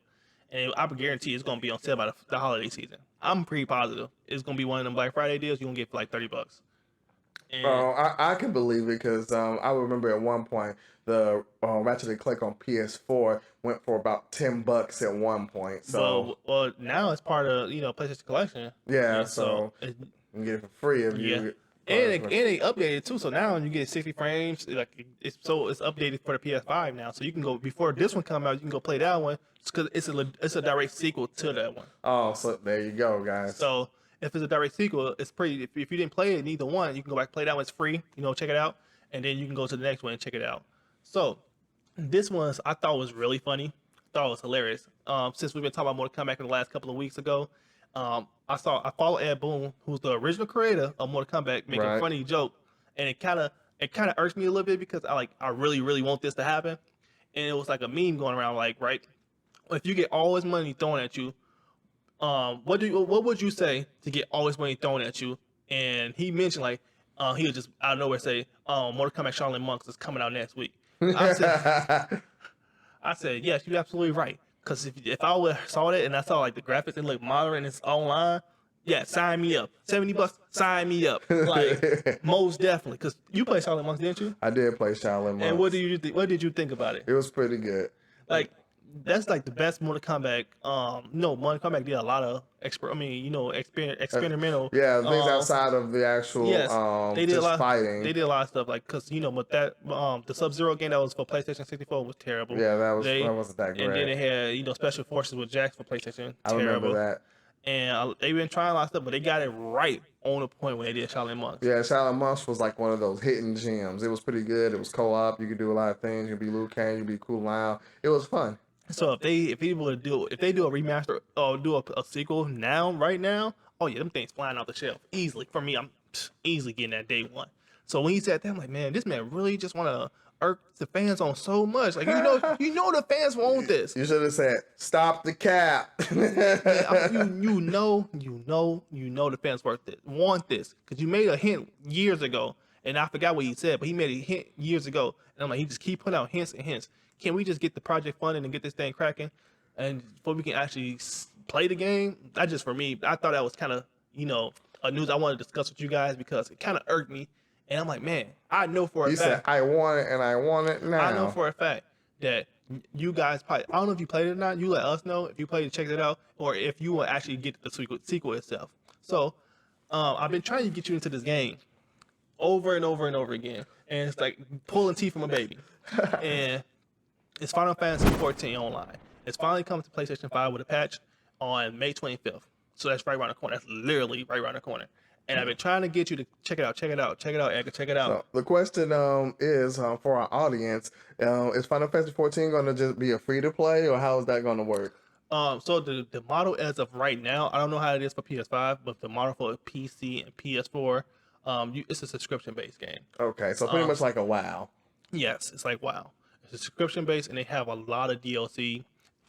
and I guarantee it's gonna be on sale by the holiday season. I'm pretty positive it's gonna be one of them Black Friday deals you're gonna get for like $30. And Oh, I can believe it because I remember at one point the Ratchet and Clank on PS4 went for about $10 at one point. So well, now it's part of PlayStation Collection. yeah, And so it, you can get it for free if yeah, you. and they updated too. So now you get 60 frames. Like it's updated for the PS5 now. So you can go before this one come out. You can go play that one because it's a direct sequel to that one. Oh, so there you go, guys. So if it's a direct sequel, it's pretty. If you didn't play it, neither one, you can go back and play that one. It's free. Check it out, and then you can go to the next one and check it out. So this one I thought was really funny. Thought it was hilarious. Since we've been talking about Mortal Kombat in the last couple of weeks ago, I follow Ed Boon, who's the original creator of Mortal Kombat, making a funny joke, and it kind of irks me a little bit because I really want this to happen, and it was like a meme going around like, right, if you get all this money thrown at you, what would you say to get all this money thrown at you? And he mentioned like he would just out of nowhere say, Mortal Kombat Shaolin Monks is coming out next week. I said, yes, you're absolutely right. Because if I would saw that and I saw like the graphics and look modern and it's online, yeah, sign me up. $70, sign me up. Like most definitely. Because you played Shaolin Monks, didn't you? I did play Shaolin Monks. And what did you think about it? It was pretty good. Like that's like the best Mortal Kombat. Mortal Kombat did a lot of experimental. Yeah, things outside of the actual they did a lot. fighting. They did a lot of stuff like because but that the Sub-Zero game that was for PlayStation 64 was terrible. Yeah, that wasn't that great. And then they had Special Forces with Jax for PlayStation. I remember that. And they've been trying a lot of stuff, but they got it right on the point when they did Shaolin Monks. Yeah, Shaolin Monks was like one of those hidden gems. It was pretty good. It was co-op. You could do a lot of things. You could be Liu Kang. You could be Ku Lao. It was fun. So if they do a remaster or do a sequel right now, oh yeah, them things flying off the shelf easily. For me, I'm easily getting that day one. So when he said that, I'm like, man, this man really just want to irk the fans on so much. Like you know the fans want this. You should have said, "Stop the cap." you know the fans want this because you made a hint years ago, and I forgot what he said, but he made a hint years ago, and I'm like, he just keep putting out hints and hints. Can we just get the project funded and get this thing cracking, and before we can actually play the game? That just for me, I thought that was kind of a news I wanted to discuss with you guys because it kind of irked me. And I'm like, man, I know for a fact. You said, I want it, and I want it now. I know for a fact that you guys probably, I don't know if you played it or not. You let us know if you played it, check it out, or if you will actually get the sequel itself. So, I've been trying to get you into this game over and over and over again. And it's like pulling teeth from a baby. And it's Final Fantasy 14 online. It's finally coming to PlayStation 5 with a patch on May 25th. So that's right around the corner. That's literally right around the corner. And I've been trying to get you to check it out, Edgar, check it out. So the question is for our audience, is Final Fantasy 14 going to just be a free-to-play, or how is that going to work? So the model as of right now, I don't know how it is for PS5, but the model for PC and PS4, it's a subscription-based game. Okay, so pretty much like a WoW. Yes, it's like WoW. It's a subscription-based, and they have a lot of DLC.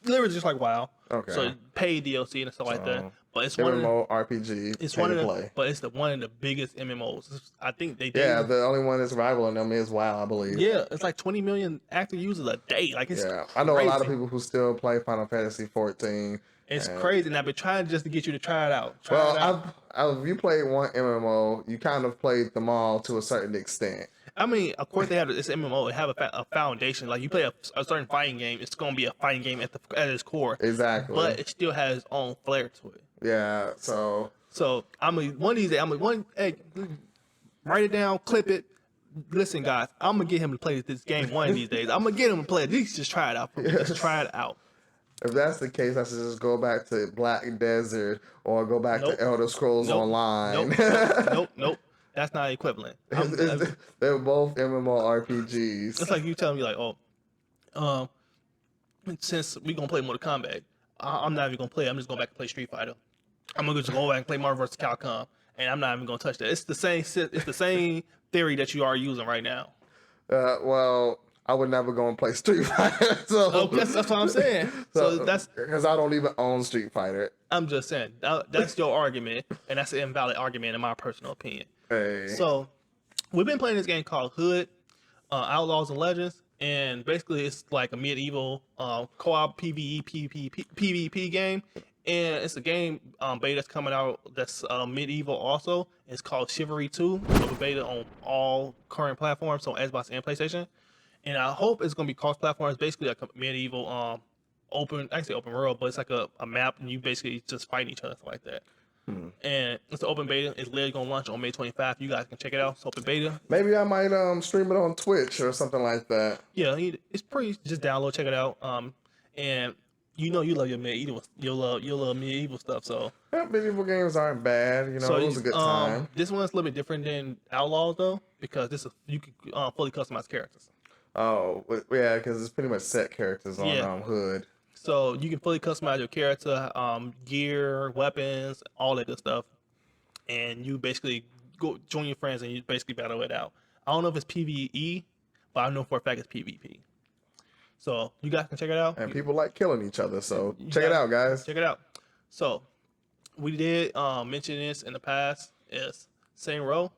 Literally just like WoW. Okay. So paid DLC and stuff like that. But it's MMO RPG. It's one of the, but it's one of the biggest MMOs. I think they. Yeah, the only one that's rivaling them is WoW, I believe. Yeah, it's like 20 million active users a day. Like it's I know crazy. A lot of people who still play Final Fantasy 14. It's crazy, and I've been trying just to get you to try it out. If you played one MMO, you kind of played them all to a certain extent. I mean, of course, they have this MMO. They have a foundation. Like you play a certain fighting game, it's going to be a fighting game at its core. Exactly. But it still has its own flair to it. Yeah. So one of these days, hey, write it down, clip it. Listen, guys, I'm gonna get him to play this game one of these days. I'm gonna get him to play it. At least just try it out. Just try it out. If that's the case, I should just go back to Black Desert or go back to Elder Scrolls Online. Nope. That's not equivalent. They're both MMORPGs. It's like you telling me like, since we gonna play Mortal Kombat, I'm not even gonna play. I'm just going back to play Street Fighter. I'm gonna just go back and play Marvel vs. Capcom, and I'm not even gonna touch that. It's the same theory that you are using right now. Well, I would never go and play Street Fighter. So Oh, that's what I'm saying. So that's because I don't even own Street Fighter. I'm just saying that's your argument, and that's an invalid argument in my personal opinion. Hey. So we've been playing this game called Hood, Outlaws and Legends, and basically it's like a medieval co-op PvP game, and it's a game beta that's coming out that's medieval also. It's called Chivalry 2. It's beta on all current platforms, so Xbox and PlayStation, and I hope it's gonna be cross-platform. It's basically like a medieval open, I can say open world, but it's like a map, and you basically just fight each other, stuff like that. And it's an open beta. It's literally gonna launch on May 25th. You guys can check it out. It's open beta. Maybe I might stream it on Twitch or something like that. Yeah, it's pretty. Just download, check it out. And you know you love your medieval, you love medieval stuff. So Yeah, medieval games aren't bad. You know, so it was a good time. This one's a little bit different than Outlaws though, because this is you can fully customize characters. Oh, yeah, because it's pretty much set characters on Yeah. Hood. So you can fully customize your character, gear, weapons, all that good stuff, and you basically go join your friends and you basically battle it out. I don't know if it's PvE, but I know for a fact it's PvP. So you guys can check it out. And people like killing each other, so check it out, guys. Check it out. So we did mention this in the past. Is Saints Row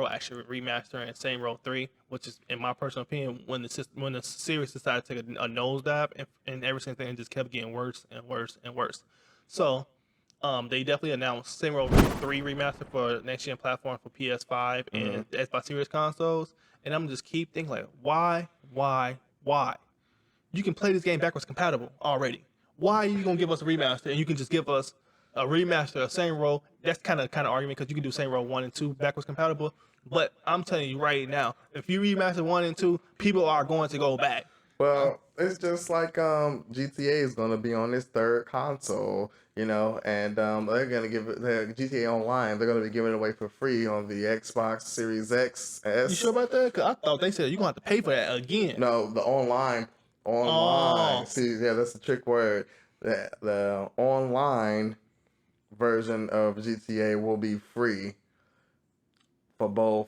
actually remastering Saints Row 3, which is, in my personal opinion, when the series decided to take a nosedive and every single thing just kept getting worse and worse and worse. So they definitely announced Saints Row 3 remaster for next gen platform for PS5 and the Xbox Series consoles. And I'm just keep thinking like, why? You can play this game backwards compatible already. Why are you gonna give us a remaster and you can just give us a remaster of Saints Row? That's kind of argument because you can do Saints Row 1 and 2 backwards compatible. But I'm telling you right now, if you remaster 1 and 2, people are going to go back. Well, it's just like GTA is going to be on this third console, you know, and they're going to give it the GTA Online. They're going to be giving it away for free on the Xbox Series X. S. You sure about that? Because I thought they said you're going to have to pay for that again. No, the online. Oh. See, yeah, that's the trick word. The online version of GTA will be free for both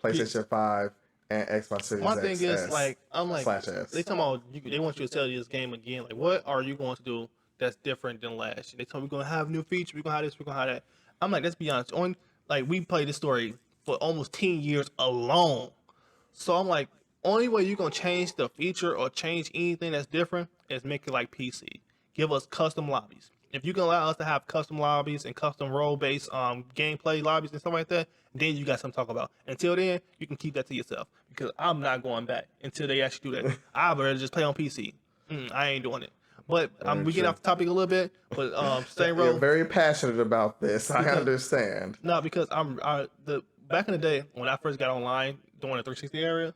PlayStation 5 and Xbox Series My X. thing is, like, I'm like, /S. they talking about they want you to tell you this game again. Like, what are you going to do that's different than last year? They told me we're going to have new features, we're going to have this, we're going to have that. I'm like, let's be honest. We played this story for almost 10 years alone. So I'm like, only way you're going to change the feature or change anything that's different is make it like PC. Give us custom lobbies. If you can allow us to have custom lobbies and custom role-based gameplay lobbies and stuff like that, then you got something to talk about. Until then, you can keep that to yourself because I'm not going back until they actually do that. I'd rather just play on PC. I ain't doing it. But we get off the topic a little bit. But Saints Row. You're very passionate about this. I understand. No, because back in the day when I first got online during the 360 era,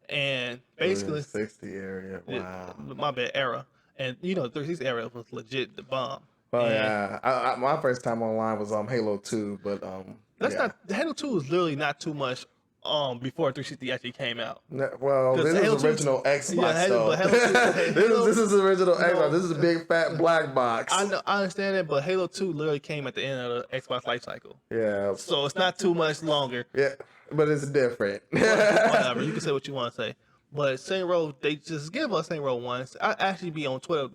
and basically 360 area. Wow. My bad, era. And you know, the 360 era was legit the bomb. Oh yeah, my first time online was Halo 2, but Halo 2 is literally not too much before 360 actually came out. Well, this is original Xbox though. This is original Xbox. This is a big fat black box. I know, I understand that, but Halo 2 literally came at the end of the Xbox life cycle. Yeah. So it's not too much longer. Yeah, but it's different. Whatever, you can say what you want to say. But Saints Row, they just give us Saints Row 1. I actually be on Twitter,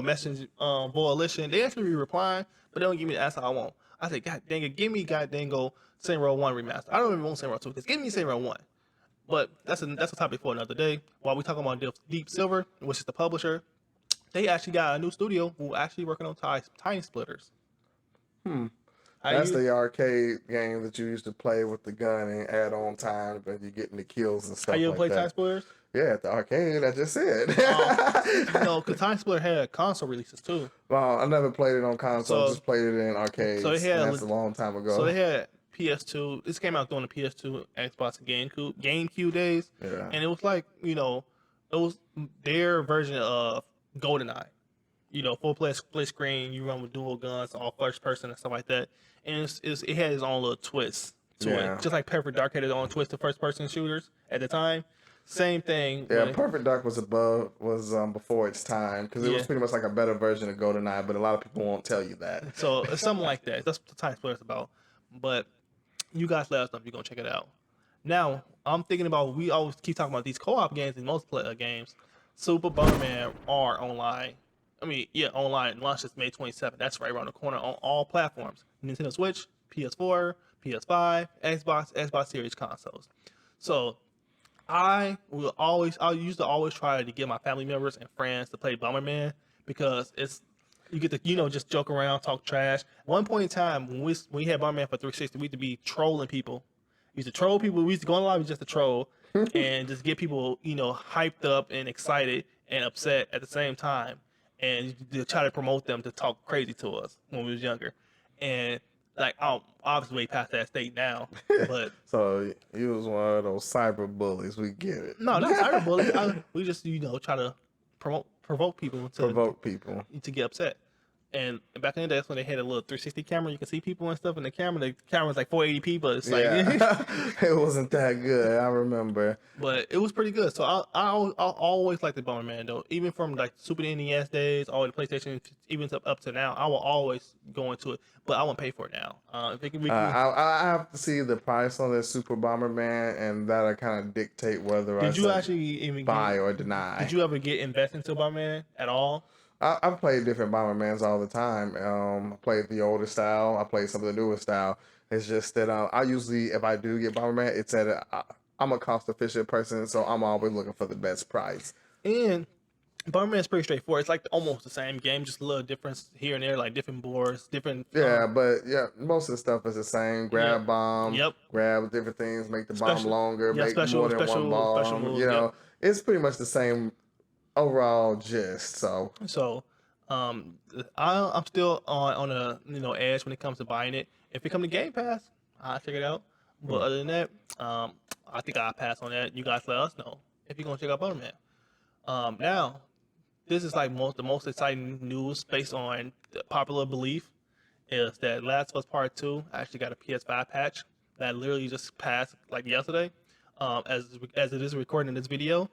message Volition. They actually be replying, but they don't give me the answer I want. I say, God dang it, give me Saints Row 1 remaster. I don't even want Saints Row 2, because give me Saints Row 1. But that's a topic for another day. While we talking about Deep Silver, which is the publisher, they actually got a new studio who actually working on Time Splitters. That's the arcade game that you used to play with the gun and add on time, but you're getting the kills and stuff. How you like play that. Time Splitters? Yeah, at the arcade. I just said. No, because Time Splitter had console releases too. Well, I never played it on console. Just played it in arcades. So that's a long time ago. So they had PS2. This came out during the PS2, Xbox, and GameCube days. Yeah. And it was like, it was their version of GoldenEye. Full play split screen. You run with dual guns, all first person and stuff like that. And it had its own little twist to it, just like Perfect Dark had its own twist to first person shooters at the time. Same thing. Yeah, Perfect Dark was before its time because it was pretty much like a better version of GoldenEye, but a lot of people won't tell you that. So it's something like that. That's what the Time Splitter's about. But you guys let us know if you're gonna check it out. Now I'm thinking about we always keep talking about these co-op games and multiplayer games. Super Bomberman R online. I mean, yeah, online launches May 27th. That's right around the corner on all platforms: Nintendo Switch, PS4, PS5, Xbox Series consoles. So I used to always try to get my family members and friends to play Bomberman because it's you get to just joke around, talk trash. One point in time when we had Bomberman for 360, we used to be trolling people. We used to troll people. We used to go on live just to troll and just get people hyped up and excited and upset at the same time, and to try to promote them to talk crazy to us when we was younger. And like I'm obviously way past that state now, but So you was one of those cyber bullies. We get it. no, not cyberbullying. We just try to provoke people Provoke people. to get upset. And back in the day, that's when they had a little 360 camera. You can see people and stuff in the camera. The camera's like 480p, but it's like, It wasn't that good. I remember. but it was pretty good. So I always liked the Bomberman though, even from like Super NES days, all the PlayStation, even up to now. I will always go into it, but I won't pay for it now. If it can be, I have to see the price on this Super Bomberman, and that'll kind of dictate whether did you actually even buy or deny. Did you ever get invested into Bomberman at all? I've played different Bombermans all the time. I played the older style. I played some of the newer style. It's just that I usually, if I do get Bomberman, it's I'm a cost efficient person, so I'm always looking for the best price. And Bomberman is pretty straightforward. It's like almost the same game, just a little difference here and there, like different boards, different. Yeah, but most of the stuff is the same. Grab bomb. Yep. Grab different things, make the bomb Special- longer, yeah, make more than one bomb. special moves, It's pretty much the same overall gist. So I'm still on a edge when it comes to buying it. If it come to Game Pass, I'll check it out. But other than that, I think I'll pass on that. You guys let us know if you're gonna check out Bomberman. Now, this is like the most exciting news based on the popular belief is that Last of Us Part 2 actually got a PS5 patch that literally just passed like yesterday, as it is recording this video.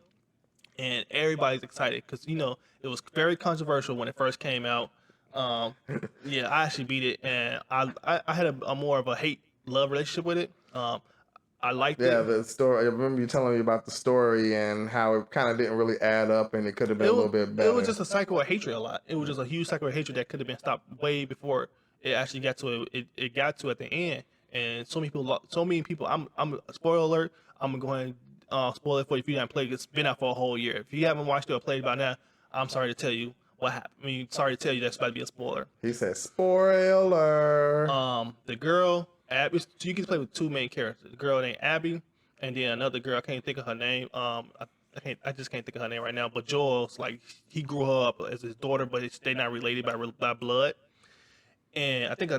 And everybody's excited because it was very controversial when it first came out. Yeah, I actually beat it, and I had a more of a hate-love relationship with it. I liked it. yeah, the story. I remember you telling me about the story and how it kind of didn't really add up, and it could have been a little bit better. It was just a cycle of hatred a lot. It was just a huge cycle of hatred that could have been stopped way before it actually got to it. It got to at the end, and so many people. I'm spoiler alert. I'm going to spoil it for you if you haven't played it. It's been out for a whole year. If you haven't watched it or played by now, I'm sorry to tell you what happened. I mean, sorry to tell you that's about to be a spoiler. He said, spoiler. The girl, Abby, so you can play with two main characters. The girl named Abby, and then another girl, I can't think of her name. I just can't think of her name right now. But Joel's like, he grew her up as his daughter, but they're not related by blood. And I think,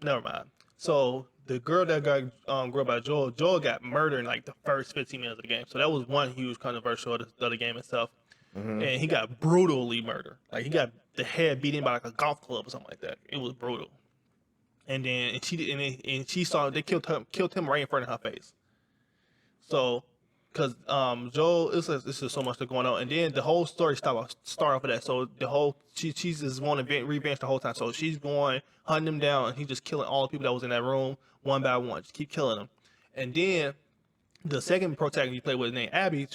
never mind. So the girl that got grew up by Joel got murdered in like the first 15 minutes of the game. So that was one huge controversial of the game itself. And he got brutally murdered. Like he got the head beaten by like a golf club or something like that. It was brutal. And then she saw they killed him right in front of her face. So, because Joel, this is so much going on, and then the whole story start off of that. So the whole she's just wanting revenge the whole time. So she's going hunting them down, and he's just killing all the people that was in that room one by one. Just keep killing them, and then the second protagonist you play with named Abby,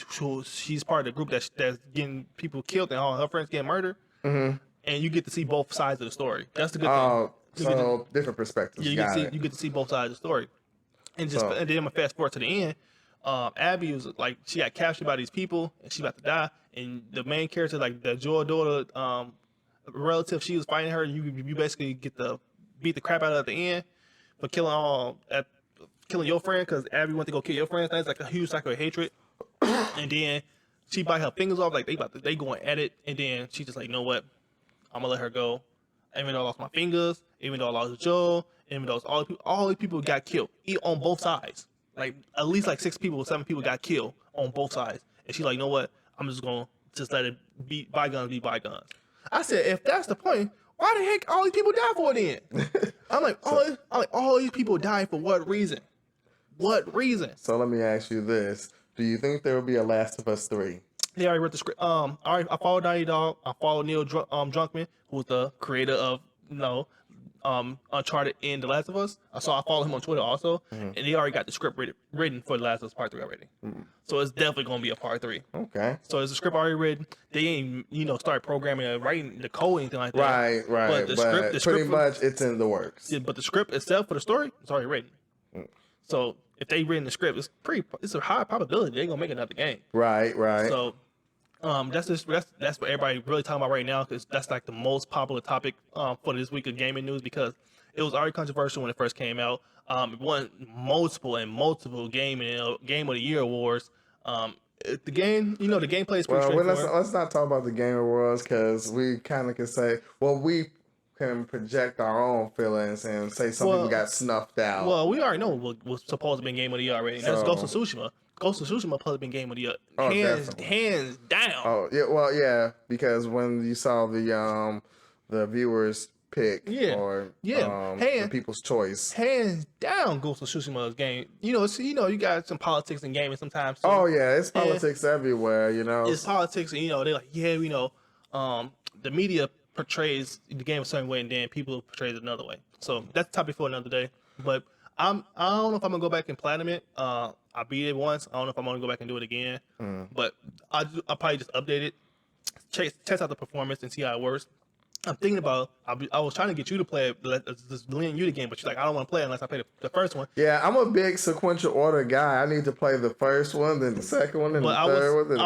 she's part of the group that's getting people killed and all her friends getting murdered, and you get to see both sides of the story. That's the good thing. So different perspectives. Yeah, you get to see both sides of the story, and then I'm gonna fast forward to the end. Abby was like she got captured by these people and she about to die, and the main character, like the Joel daughter, relative, she was fighting her. You basically get to beat the crap out of her at the end for killing your friend because Abby went to go kill your friend. That's like a huge cycle of hatred, and then she bite her fingers off like they going at it, and then she just like, you know what, I'm gonna let her go. Even though I lost my fingers, even though I lost Joel, even though all these people got killed on both sides. Like at least like 7 people got killed on both sides. And she's like, you know what? I'm just gonna let it be bygones be bygones. I said, if that's the point, why the heck all these people die for it then? I'm like, all these people die for what reason? What reason? So let me ask you this: do you think there will be a Last of Us 3? They already wrote the script. I follow Naughty Dog. I follow Neil Druckmann, who's the creator of Uncharted and The Last of Us. I follow him on Twitter also, and they already got the script written for The Last of Us Part 3 already. So it's definitely gonna be a Part 3. Okay. So is the script already written? They ain't start programming and writing the code or anything like that. Right. But the script much it's in the works. Yeah, but the script itself for the story is already written. So if they written the script, it's a high probability they're gonna make another game. Right. So that's what everybody really talking about right now, because that's like the most popular topic for this week of gaming news, because it was already controversial when it first came out. It won multiple game of the year awards. The game, the gameplay is pretty straightforward. Let's not talk about the Game Awards, because we kind of can say, we can project our own feelings and say some people got snuffed out. Well, we already know what was supposed to be Game of the Year already. That's Ghost of Tsushima. Ghost of Tsushima supposed to be Game of the Year. Hands down. Oh yeah, well yeah, because when you saw the viewers pick the people's choice, hands down, Ghost of Tsushima is game. You got some politics in gaming sometimes too. Oh yeah, it's politics everywhere. It's politics, and they're like, the media portrays the game a certain way, and then people portray it another way. So that's a topic for another day. But I don't know if I'm gonna go back and platinum it. I beat it once. I don't know if I'm gonna go back and do it again. But I'll probably just update it, test out the performance, and see how it works. I'm thinking about. I was trying to get you to play it, just lend you the game, but you're like, I don't want to play it unless I play the first one. Yeah, I'm a big sequential order guy. I need to play the first one, then the second one, then the third one. Then I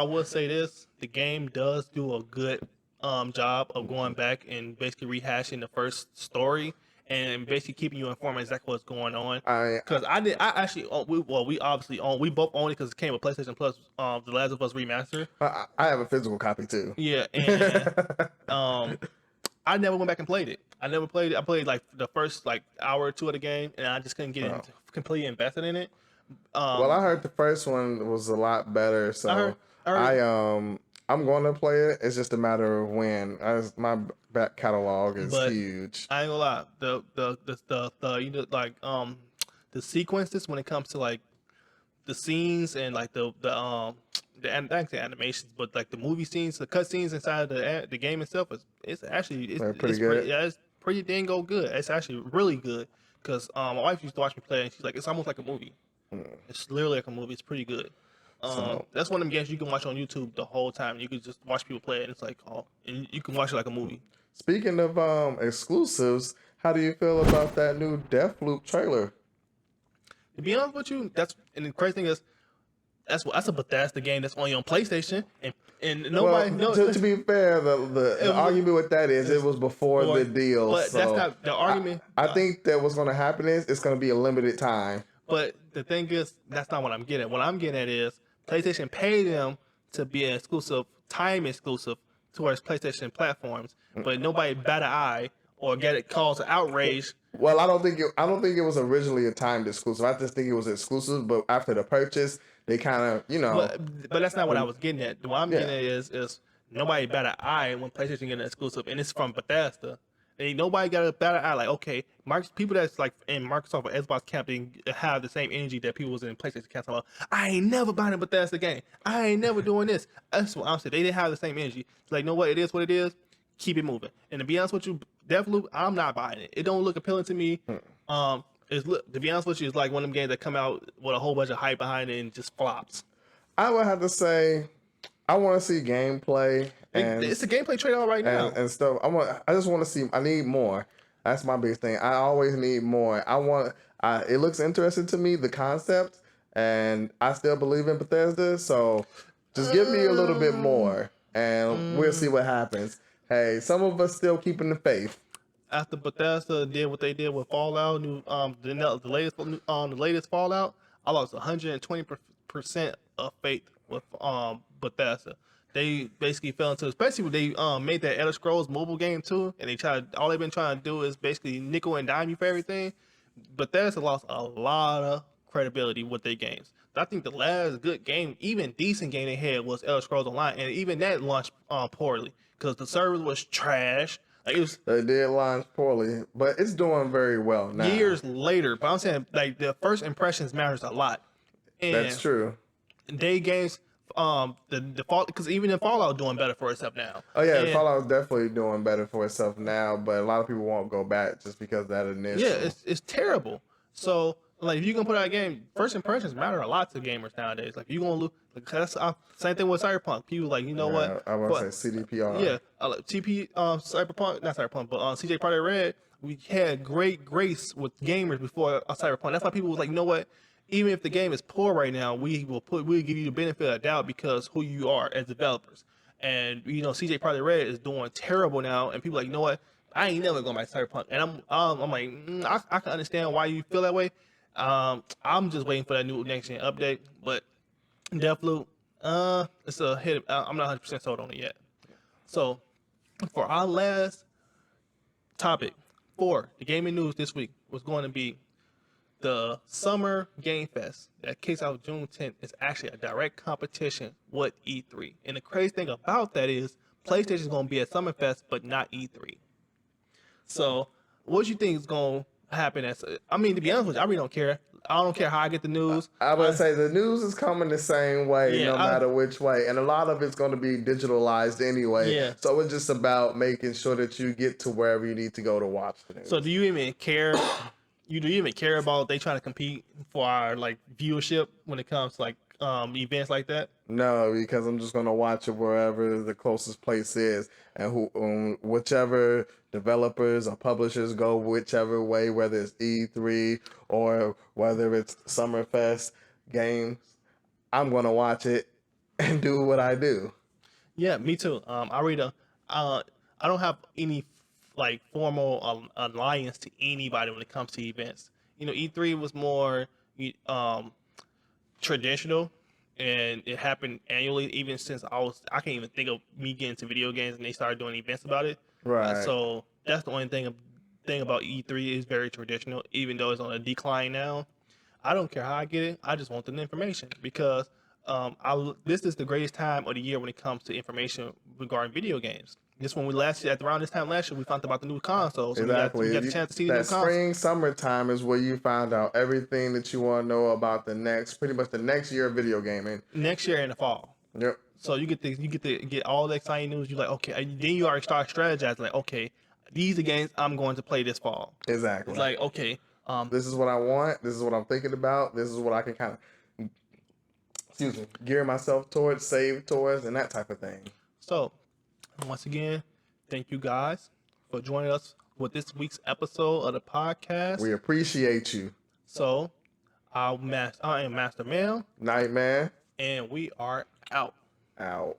will say this: the game does do a good job of going back and basically rehashing the first story and basically keeping you informed exactly what's going on. Because we both own it because it came with PlayStation Plus, The Last of Us Remastered. I have a physical copy too. Yeah, and I never went back and played it. I never played it. I played like the first hour or two of the game, and I just couldn't get completely invested in it. Well, I heard the first one was a lot better, so I'm going to play it. It's just a matter of when. My back catalog is huge. I ain't gonna lie. The sequences when it comes to the scenes and not the animations, but the movie scenes, the cut scenes inside the game itself it's pretty good. It's pretty dang good. It's actually really good, because my wife used to watch me play, and she's like, it's almost like a movie. It's literally like a movie. It's pretty good. That's one of them games you can watch on YouTube the whole time. You can just watch people play it, and it's like, and you can watch it like a movie. Speaking of exclusives, how do you feel about that new Deathloop trailer? To be honest with you, and the crazy thing is, that's a Bethesda game that's only on PlayStation, and nobody knows. To be fair, the argument with that is it was before the deal. But that's not the argument. I think that what's going to happen is it's going to be a limited time. But the thing is, that's not what I'm getting at. What I'm getting at is PlayStation paid them to be an time exclusive towards PlayStation platforms, but nobody bat an eye or get it caused outrage. Well, I don't think it was originally a timed exclusive. I just think it was exclusive, but after the purchase, they kind of But that's not what I was getting at. What I'm getting at is nobody bat an eye when PlayStation get an exclusive, and it's from Bethesda. Ain't nobody got a better eye. Okay, people that's in Microsoft or Xbox camp, they have the same energy that people was in PlayStation camp. About, I ain't never buying a Bethesda game. I ain't never doing this. That's what I'm saying. They didn't have the same energy. It's like, you know what? It is what it is. Keep it moving. And to be honest with you, Deathloop, I'm not buying it. It don't look appealing to me. To be honest with you, it's like one of them games that come out with a whole bunch of hype behind it and just flops. I would have to say, I want to see gameplay. And it's a gameplay trailer right now and stuff. I just want to see. I need more. That's my biggest thing. I always need more. It looks interesting to me, the concept, and I still believe in Bethesda. So just give me a little bit more, and we'll see what happens. Hey, some of us still keeping the faith. After Bethesda did what they did with Fallout, the latest Fallout, I lost 120% of faith with Bethesda. They basically fell into, especially when they made that Elder Scrolls mobile game too, and all they've been trying to do is basically nickel and dime you for everything. Bethesda lost a lot of credibility with their games. I think the last good game, even decent game they had, was Elder Scrolls Online, and even that launched poorly because the server was trash. They did launch poorly, but it's doing very well now. Years later, but I'm saying the first impressions matters a lot. And that's true. They games the fall, because even in Fallout doing better for itself now. Oh yeah, And, Fallout's definitely doing better for itself now, but a lot of people won't go back just because of that initial. yeah, it's terrible. So like if you can put out a game, first impressions matter a lot to gamers nowadays. Like you gonna lose. Like, that's same thing with Cyberpunk. People like, you know what? I want to say CDPR. Yeah, like TP Cyberpunk, not Cyberpunk, but CJ Project Red. We had great grace with gamers before Cyberpunk. That's why people was like, you know what? Even if the game is poor right now, we'll give you the benefit of the doubt because who you are as developers. And you know, CJ Project Red is doing terrible now, and people like, you know what? I ain't never going back to Cyberpunk. And I'm like, I can understand why you feel that way. I'm just waiting for that new next gen update, but Deathloop, it's a hit. I'm not 100% sold on it yet. So, for our last topic for the gaming news this week was going to be the Summer Game Fest that kicks out June 10th is actually a direct competition with E3. And the crazy thing about that is PlayStation is going to be at Summer Fest, but not E3. So, what do you think is going to happen? I mean, to be honest with you, I really don't care. I don't care how I get the news. I would say the news is coming the same way, no matter which way. And a lot of it's going to be digitalized anyway. Yeah. So it's just about making sure that you get to wherever you need to go to watch the news. So do you even care? Do you even care about they trying to compete for our like viewership when it comes to like events like that? No, because I'm just gonna watch it wherever the closest place is, and whichever developers or publishers go whichever way, whether it's E3 or whether it's Summerfest games, I'm gonna watch it and do what I do. Yeah, me too. I don't have any like formal alliance to anybody when it comes to events. You know, E3 was more traditional, and it happened annually. Even since I can't even think of me getting into video games, and they started doing events about it. Right. So that's the only thing about E3 is very traditional, even though it's on a decline now. I don't care how I get it. I just want the information because this is the greatest time of the year when it comes to information regarding video games. Just when around this time last year, we found out about the new consoles. Exactly. We got a chance to see the new that consoles. spring, summertime is where you find out everything that you want to know about pretty much the next year of video gaming. Next year in the fall. Yep. So you get to get all the exciting news. You're like, okay, and then you already start strategizing. Like, okay, these are games I'm going to play this fall. Exactly. It's like, okay, this is what I want. This is what I'm thinking about. This is what I can kind of, gear myself towards, save towards, and that type of thing. So, once again, thank you guys for joining us with this week's episode of the podcast. We appreciate you. So, I am Master Male. Night Man. And we are out. Out.